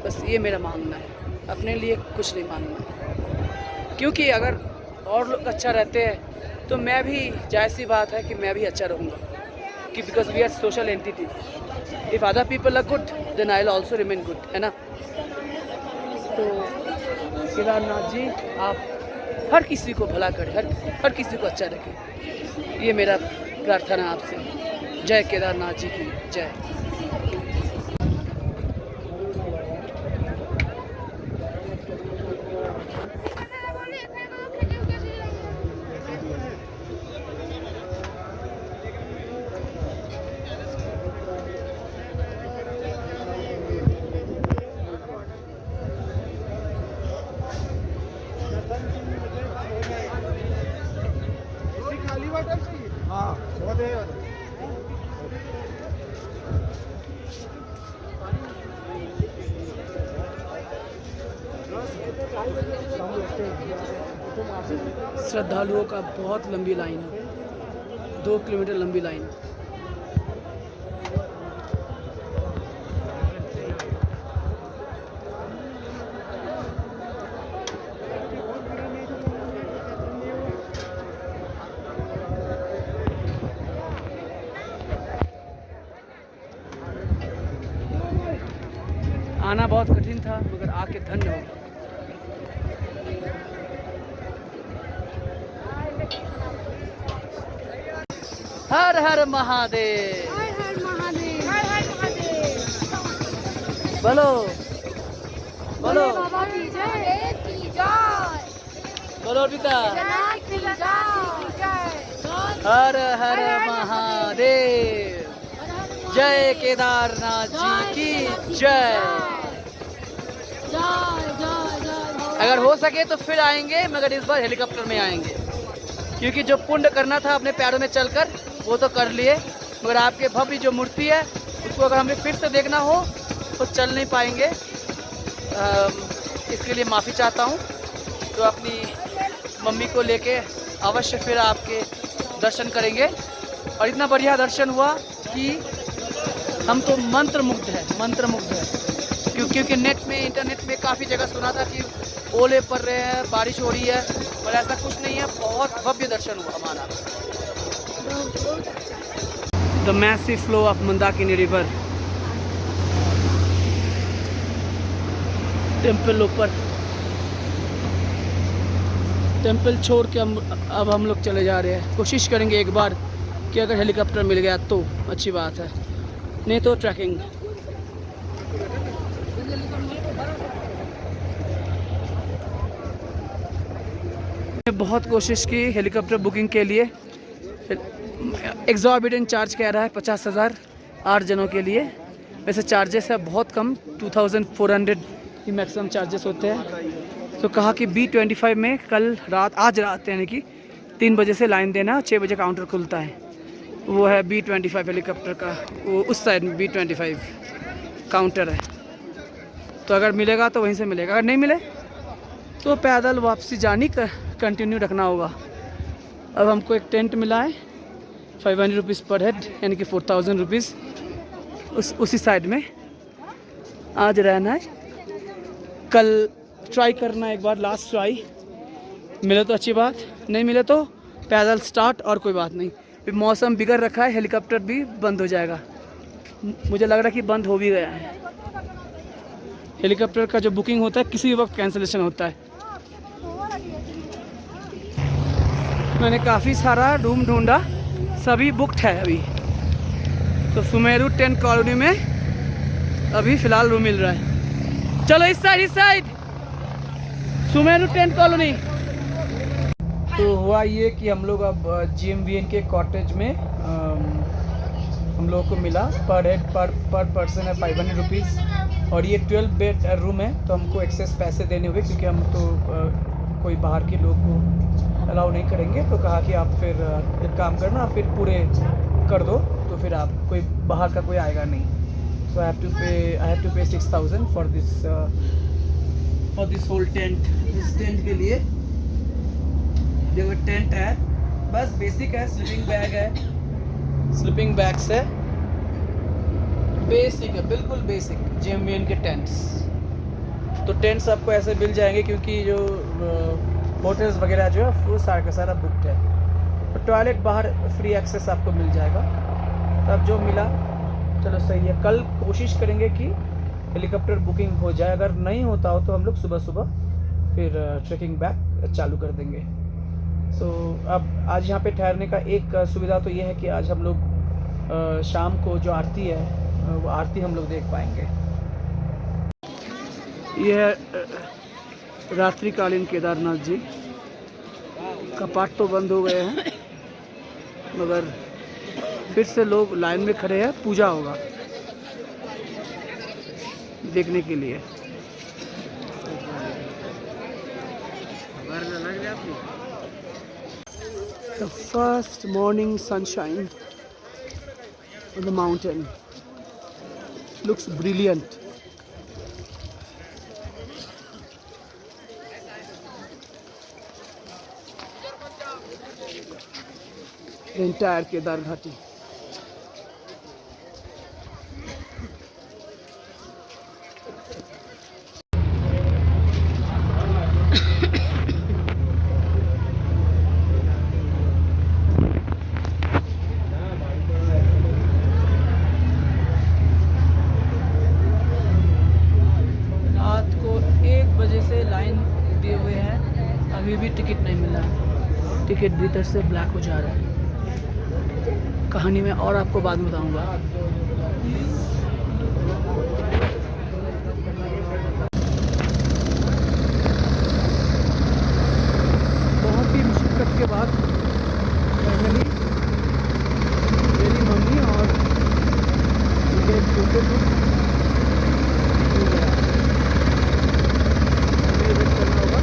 बस ये मेरा मांगना है, अपने लिए कुछ नहीं मांगना। क्योंकि अगर और लोग अच्छा रहते हैं तो मैं भी, जायज़ सी बात है कि मैं भी अच्छा रहूँगा, कि because we are social entities. If other people are good then I will also remain good, है ना। तो केदारनाथ जी आप हर किसी को भला करें, हर किसी को अच्छा रखें, ये मेरा प्रार्थना आपसे। जय केदारनाथ जी की जय। हाँ बहुत है। श्रद्धालुओं का बहुत लंबी लाइन, 2 किलोमीटर लंबी लाइन। आना बहुत कठिन था मगर आके धन्य हो। हर हर महादेव। हर हर महादेव, हर हर महादेव। बोलो बोलो बाबा की जय, की जय, बोलो पिता। जगन्नाथ की जय। हर हर महादेव। जय केदारनाथ जी की जय। अगर हो सके तो फिर आएंगे, मगर इस बार हेलीकॉप्टर में आएंगे, क्योंकि जो पुण्य करना था अपने पैरों में चलकर वो तो कर लिए, मगर आपके भव्य जो मूर्ति है उसको अगर हमें फिर से देखना हो तो चल नहीं पाएंगे। इसके लिए माफ़ी चाहता हूँ। तो अपनी मम्मी को लेके अवश्य फिर आपके दर्शन करेंगे। और इतना बढ़िया दर्शन हुआ कि हम तो मंत्रमुग्ध है। क्योंकि नेट में, इंटरनेट में काफ़ी जगह सुना था कि ओले पड़ रहे हैं, बारिश हो रही है, पर ऐसा कुछ नहीं है। बहुत भव्य दर्शन हुआ हमारा। The massive flow of Mandakini river. Temple ऊपर, टेम्पल छोड़ के अब हम लोग चले जा रहे हैं। कोशिश करेंगे एक बार कि अगर हेलीकॉप्टर मिल गया तो अच्छी बात है, नहीं तो ट्रैकिंग। बहुत कोशिश की हेलीकॉप्टर बुकिंग के लिए, एग्जॉर्बिटेंट चार्ज कह रहा है 50,000 8 जनों के लिए। वैसे चार्जेस है बहुत कम, 2400 ही मैक्सिमम चार्जेस होते हैं। तो कहा कि B25 में कल रात, आज रात यानी कि 3 बजे से लाइन देना, 6 बजे काउंटर खुलता है। वो है B25 हेलीकॉप्टर का, वो उस साइड में B25 काउंटर है। तो अगर मिलेगा तो वहीं से मिलेगा, अगर नहीं मिले तो पैदल वापसी जानी कंटिन्यू रखना होगा। अब हमको एक टेंट मिला है 500 रुपीज़ पर हेड, यानी कि 4000 रुपीज़। उसी साइड में आज रहना है, कल ट्राई करना है एक बार, लास्ट ट्राई। मिले तो अच्छी बात, नहीं मिले तो पैदल स्टार्ट, और कोई बात नहीं। फिर मौसम बिगड़ रखा है, हेलीकॉप्टर भी बंद हो जाएगा। मुझे लग रहा है कि बंद हो भी गया है। हेलीकॉप्टर का जो बुकिंग होता है किसी भी वक्त कैंसिलेशन होता है। मैंने काफ़ी सारा रूम ढूंढा, सभी बुकड है अभी। तो सुमेरु टेंट कॉलोनी में अभी फ़िलहाल रूम मिल रहा है। चलो इस साइड सुमेरु टेंट कॉलोनी। तो हुआ ये कि हम लोग अब GMVN के कॉटेज में हम लोगों को मिला। पर हेड पर पर्सन है 500 रुपीज़, और ये 12 बेड रूम है। तो हमको एक्सेस पैसे देने हुए, क्योंकि हम तो कोई बाहर के लोग को अलाउ नहीं करेंगे। तो कहा कि आप फिर एक काम करना, फिर पूरे कर दो, तो फिर आप कोई बाहर का कोई आएगा नहीं। सो आई हैव टू पे 6000 फॉर दिस होल टेंट। इस टेंट के लिए देखो, टेंट है, बस बेसिक है, स्लीपिंग बैग है, स्लीपिंग बैग्स है, बेसिक है, बिल्कुल बेसिक GMVN के टेंट्स। तो टेंट्स आपको ऐसे मिल जाएंगे, क्योंकि जो होटल्स वगैरह जो है वो सारा का सारा बुकड है। तो टॉयलेट बाहर फ्री एक्सेस आपको मिल जाएगा। तो अब जो मिला चलो सही है। कल कोशिश करेंगे कि हेलीकॉप्टर बुकिंग हो जाए, अगर नहीं होता हो तो हम लोग सुबह सुबह फिर ट्रैकिंग बैक चालू कर देंगे। सो अब आज यहाँ पे ठहरने का एक सुविधा तो ये है कि आज हम लोग शाम को जो आरती है वो आरती हम लोग देख पाएंगे। यह रात्रिकालीन केदारनाथ जी, कपाट तो बंद हो गए हैं, मगर फिर से लोग लाइन में खड़े हैं, पूजा होगा देखने के लिए। The first morning sunshine on the mountain looks brilliant. The entire Kedar Ghati. रात को 1 बजे से लाइन दिए हुए हैं, अभी भी टिकट नहीं मिला। टिकट भीतर से ब्लैक हो जा रहा है। कहानी में और आपको बाद में बताऊंगा। बहुत ही मुश्किल के बाद फाइनली मेरी मम्मी और मेरे छोटे को मिल गया। अभी वेट करना होगा।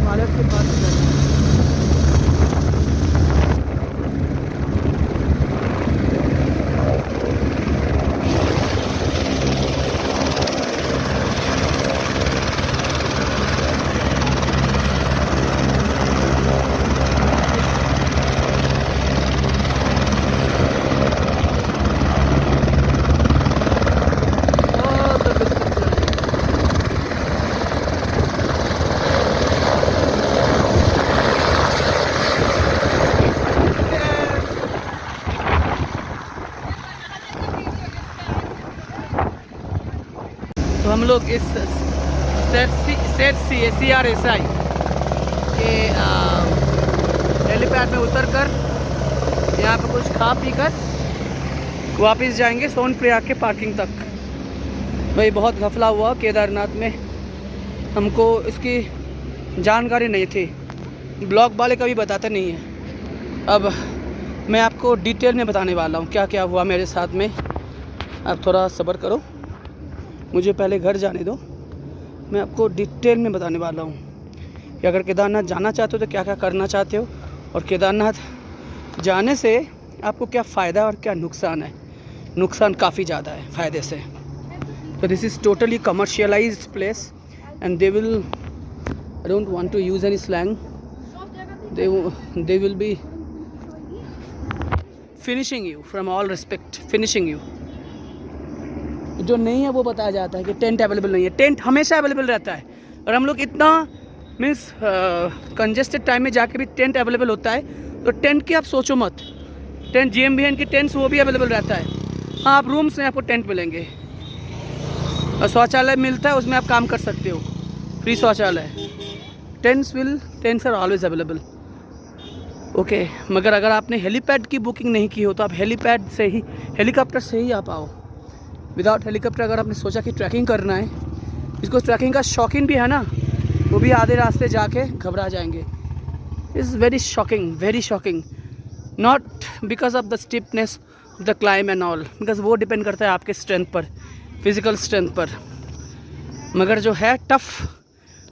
हिमालय के पास ही जाना है। तो हम लोग इस CRSI के हेलीपैड में उतर कर यहाँ पे कुछ खा पी कर वापस जाएंगे सोनप्रयाग के पार्किंग तक। भाई बहुत घपला हुआ केदारनाथ में, हमको इसकी जानकारी नहीं थी, ब्लॉग वाले कभी बताते नहीं हैं। अब मैं आपको डिटेल में बताने वाला हूँ क्या क्या हुआ मेरे साथ में। आप थोड़ा सब्र करो, मुझे पहले घर जाने दो। मैं आपको डिटेल में बताने वाला हूँ कि अगर केदारनाथ जाना चाहते हो तो क्या क्या करना चाहते हो, और केदारनाथ जाने से आपको क्या फ़ायदा और क्या नुकसान है। नुकसान काफ़ी ज़्यादा है फ़ायदे से। तो this is totally commercialized place and they will, I don't want to use any slang, they will be finishing you from all respect, finishing you. जो नहीं है वो बताया जाता है कि टेंट अवेलेबल नहीं है। टेंट हमेशा अवेलेबल रहता है, और हम लोग इतना मीन्स कंजेस्टेड टाइम में जाके भी टेंट अवेलेबल होता है। तो टेंट की आप सोचो मत, टेंट GMBN की टेंट्स वो भी अवेलेबल रहता है। हाँ, आप रूम्स में आपको टेंट मिलेंगे और शौचालय मिलता है, उसमें आप काम कर सकते हो, फ्री शौचालय। Tents are always available, okay. मगर अगर आपने हेलीपैड की बुकिंग नहीं की हो तो आप हेलीपैड से ही, हेलीकॉप्टर से ही आप आओ। विदाउट हेलीकॉप्टर अगर आपने सोचा कि ट्रैकिंग करना है, जिसको ट्रैकिंग का शौकीन भी है ना, वो भी आधे रास्ते जाके घबरा जाएंगे। Is very shocking, not because of the stiffness of the climb and all, because वो डिपेंड करता है आपके स्ट्रेंथ पर, फिजिकल स्ट्रेंथ पर। मगर जो है टफ,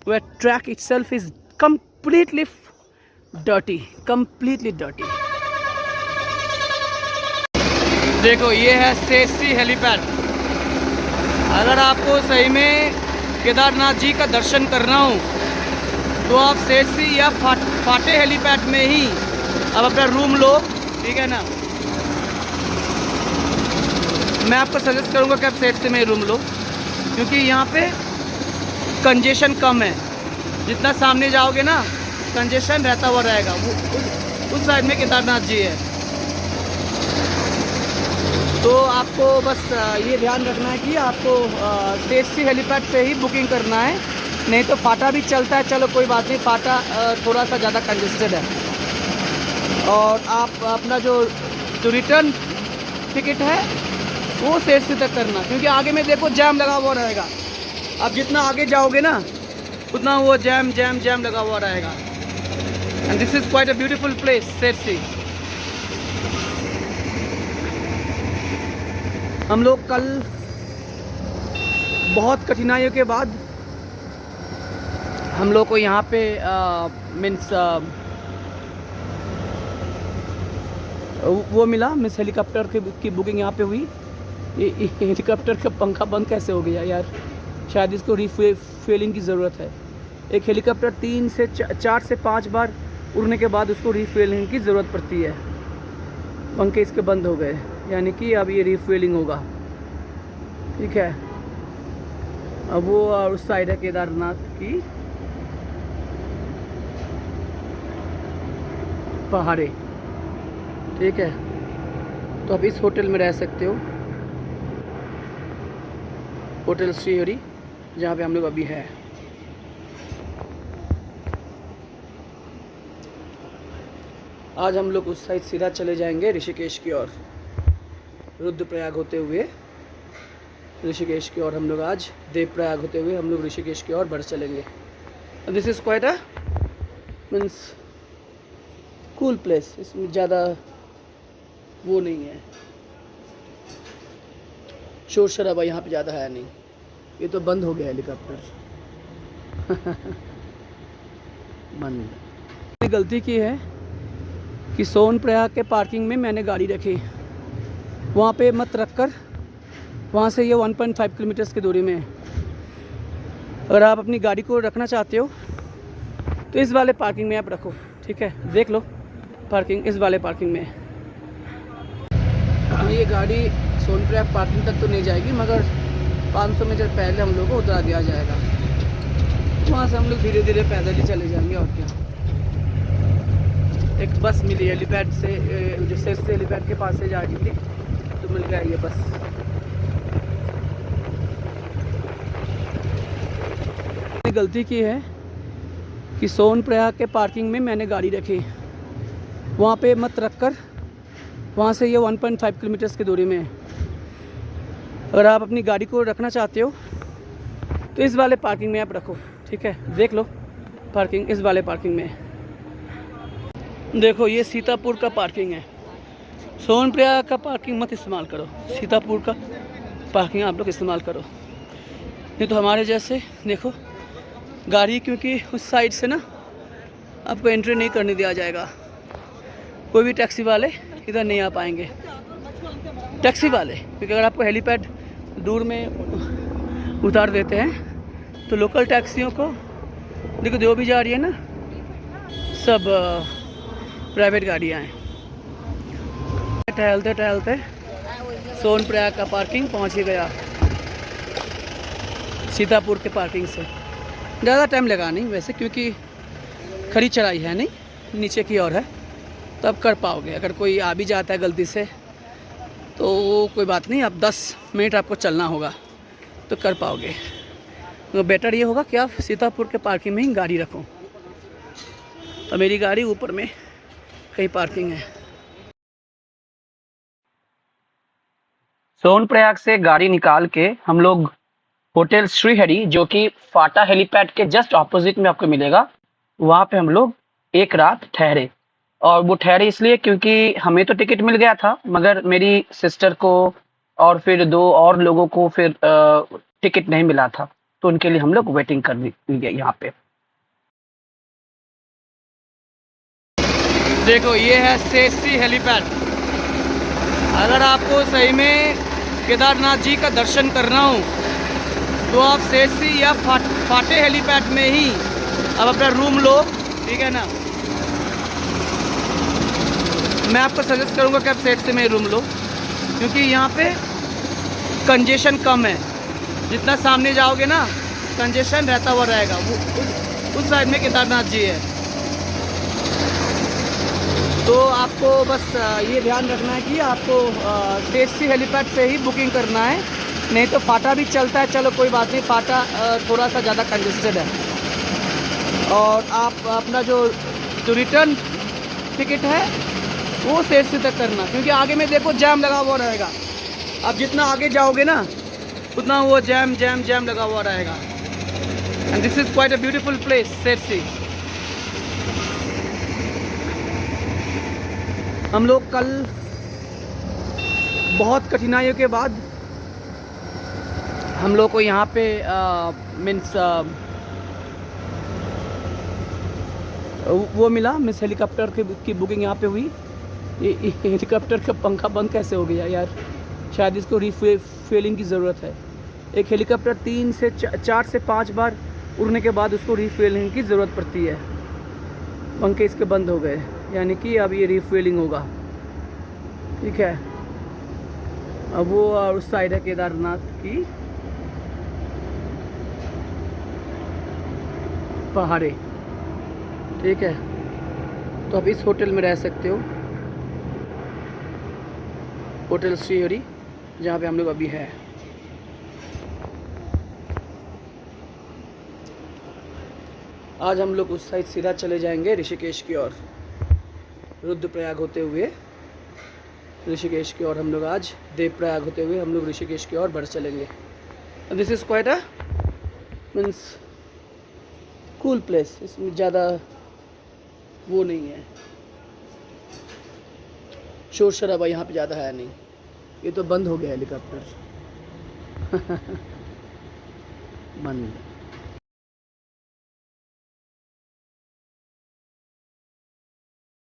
वो track itself is completely dirty. देखो ये है सेठसी हेलीपैड। अगर आपको सही में केदारनाथ जी का दर्शन करना हो तो आप सेठसी या फाटे हेलीपैड में ही अब अपना रूम लो, ठीक है ना। मैं आपको सजेस्ट करूंगा कि आप सेठसी में ही रूम लो, क्योंकि यहाँ पे कंजेशन कम है। जितना सामने जाओगे ना कंजेशन रहता हुआ रहेगा। उस साइड में केदारनाथ जी है। तो आपको बस ये ध्यान रखना है कि आपको सेठसी हेलीपैड से ही बुकिंग करना है, नहीं तो फाटा भी चलता है, चलो कोई बात नहीं, फाटा थोड़ा सा ज़्यादा कंजेस्टेड है। और आप अपना जो रिटर्न टिकट है वो सेठसी तक करना, क्योंकि आगे में देखो जैम लगा हुआ रहेगा। आप जितना आगे जाओगे ना उतना वो जैम लगा हुआ रहेगा। And this is quite a beautiful place सेठसी। हम लोग कल बहुत कठिनाइयों के बाद हम लोग को यहाँ पे मीन्स वो मिला, मीन्स हेलीकॉप्टर की बुकिंग यहाँ पे हुई। ये हेलीकॉप्टर का पंखा बंद कैसे हो गया यार, शायद इसको रिफ्यूलिंग की ज़रूरत है। एक हेलीकॉप्टर 4 से 5 बार उड़ने के बाद उसको रिफ्यूलिंग की ज़रूरत पड़ती है। पंखे इसके बंद हो गए, यानी कि अब ये रिफ्यूलिंग होगा, ठीक है। अब वो उस साइड है केदारनाथ की पहाड़े, ठीक है। तो आप इस होटल में रह सकते हो, होटल श्रीहरि, जहाँ पे हम लोग अभी है। आज हम लोग उस साइड सीधा चले जाएंगे ऋषिकेश की ओर, रुद्रप्रयाग होते हुए ऋषिकेश की ओर। हम लोग आज देवप्रयाग होते हुए हम लोग ऋषिकेश की ओर बढ़ चलेंगे। This is quite a means cool place, इसमें ज़्यादा वो नहीं है, शोर शराबा यहाँ पे ज़्यादा है नहीं। ये तो बंद हो गया हेलीकॉप्टर। बंद। मैंने गलती की है कि सोनप्रयाग के पार्किंग में मैंने गाड़ी रखी, वहाँ पे मत रख कर, वहाँ से ये 1.5 किलोमीटर्स की दूरी में है। अगर आप अपनी गाड़ी को रखना चाहते हो तो इस वाले पार्किंग में आप रखो, ठीक है। देख लो पार्किंग इस वाले पार्किंग में है। ये गाड़ी सोनप्रयाग पार्किंग तक तो नहीं जाएगी, मगर 500 मीटर पहले हम लोग को उतरा दिया जाएगा। वहाँ से हम लोग धीरे धीरे पैदल ही चले जाएंगे। और क्या, एक बस मिली हेलीपैड से, जो से हेलीपैड के पास से जा रही थी, तो मिल गया ये बस। मैंने गलती की है कि सोनप्रयाग के पार्किंग में मैंने गाड़ी रखी, वहाँ पे मत रख कर, वहाँ से ये 1.5 किलोमीटर्स की दूरी में है। अगर आप अपनी गाड़ी को रखना चाहते हो तो इस वाले पार्किंग में आप रखो, ठीक है। देख लो पार्किंग इस वाले पार्किंग में है। देखो ये सीतापुर का पार्किंग है, सोनप्रयाग का पार्किंग मत इस्तेमाल करो, सीतापुर का पार्किंग आप लोग इस्तेमाल करो। नहीं तो हमारे जैसे देखो गाड़ी, क्योंकि उस साइड से ना आपको एंट्री नहीं करने दिया जाएगा। कोई भी टैक्सी वाले इधर नहीं आ पाएंगे, टैक्सी वाले, क्योंकि अगर आपको हेलीपैड दूर में उतार देते हैं तो लोकल टैक्सियों को देखो, जो भी जा रही है ना सब प्राइवेट गाड़ियाँ हैं। टहलते टहलते सोनप्रयाग का पार्किंग पहुँच ही गया, सीतापुर के पार्किंग से। ज़्यादा टाइम लगा नहीं वैसे, क्योंकि खड़ी चढ़ाई है नहीं, नीचे की ओर है, तब कर पाओगे। अगर कोई आ भी जाता है गलती से तो कोई बात नहीं, आप 10 मिनट आपको चलना होगा तो कर पाओगे। तो बेटर ये होगा कि आप सीतापुर के पार्किंग में ही गाड़ी रखो। तो मेरी गाड़ी ऊपर में कहीं पार्किंग है। सोनप्रयाग से गाड़ी निकाल के हम लोग होटल श्रीहरि, जो कि फाटा हेलीपैड के जस्ट ऑपोजिट में आपको मिलेगा, वहाँ पे हम लोग एक रात ठहरे। और वो ठहरे इसलिए क्योंकि हमें तो टिकट मिल गया था, मगर मेरी सिस्टर को और फिर 2 और लोगों को फिर टिकट नहीं मिला था, तो उनके लिए हम लोग वेटिंग कर लिए यहाँ पे। देखो ये है सेसी हेलीपैड। अगर आपको सही में केदारनाथ जी का दर्शन करना हो तो आप सेसी या फाटे हेलीपैड में ही अब अपना रूम लो, ठीक है ना। मैं आपको सजेस्ट करूंगा कि आप सेसी में ही रूम लो, क्योंकि यहाँ पे कंजेशन कम है। जितना सामने जाओगे ना कंजेशन रहता हुआ रहेगा। वो उस साइड में केदारनाथ जी है, तो आपको बस ये ध्यान रखना है कि आपको सेसी हेलीपैड से ही बुकिंग करना है, नहीं तो फाटा भी चलता है, चलो कोई बात नहीं, फाटा थोड़ा सा ज़्यादा कंजेस्टेड है। और आप अपना जो रिटर्न टिकट है वो सेसी तक करना, क्योंकि आगे में देखो जैम लगा हुआ रहेगा। आप जितना आगे जाओगे ना उतना वो जैम लगा हुआ रहेगा। And this is quite a beautiful place सेसी। हम लोग कल बहुत कठिनाइयों के बाद हम लोग को यहाँ पे मीन्स वो मिला, मीन्स हेलीकॉप्टर की बुकिंग यहाँ पे हुई। ये हेलीकॉप्टर का पंखा बंद कैसे हो गया यार, शायद इसको रिफ्यूलिंग की ज़रूरत है। एक हेलीकॉप्टर 4 से 5 बार उड़ने के बाद उसको रिफ्यूलिंग की ज़रूरत पड़ती है। पंखे इसके बंद हो गए, यानी कि अब ये रिफ्यूलिंग होगा, ठीक है। अब वो उस साइड है केदारनाथ की पहाड़े, ठीक है। तो आप इस होटल में रह सकते हो, होटल श्रीहरि, जहाँ पे हम लोग अभी है। आज हम लोग उस साइड सीधा चले जाएंगे ऋषिकेश की ओर, रुद्रप्रयाग होते हुए ऋषिकेश की ओर। हम लोग आज देवप्रयाग होते हुए हम लोग ऋषिकेश की ओर बढ़ चलेंगे। This is quite a means cool place, इसमें ज़्यादा वो नहीं है, शोर शराबा यहाँ पे ज़्यादा है नहीं। ये तो बंद हो गया हेलीकॉप्टर बंद।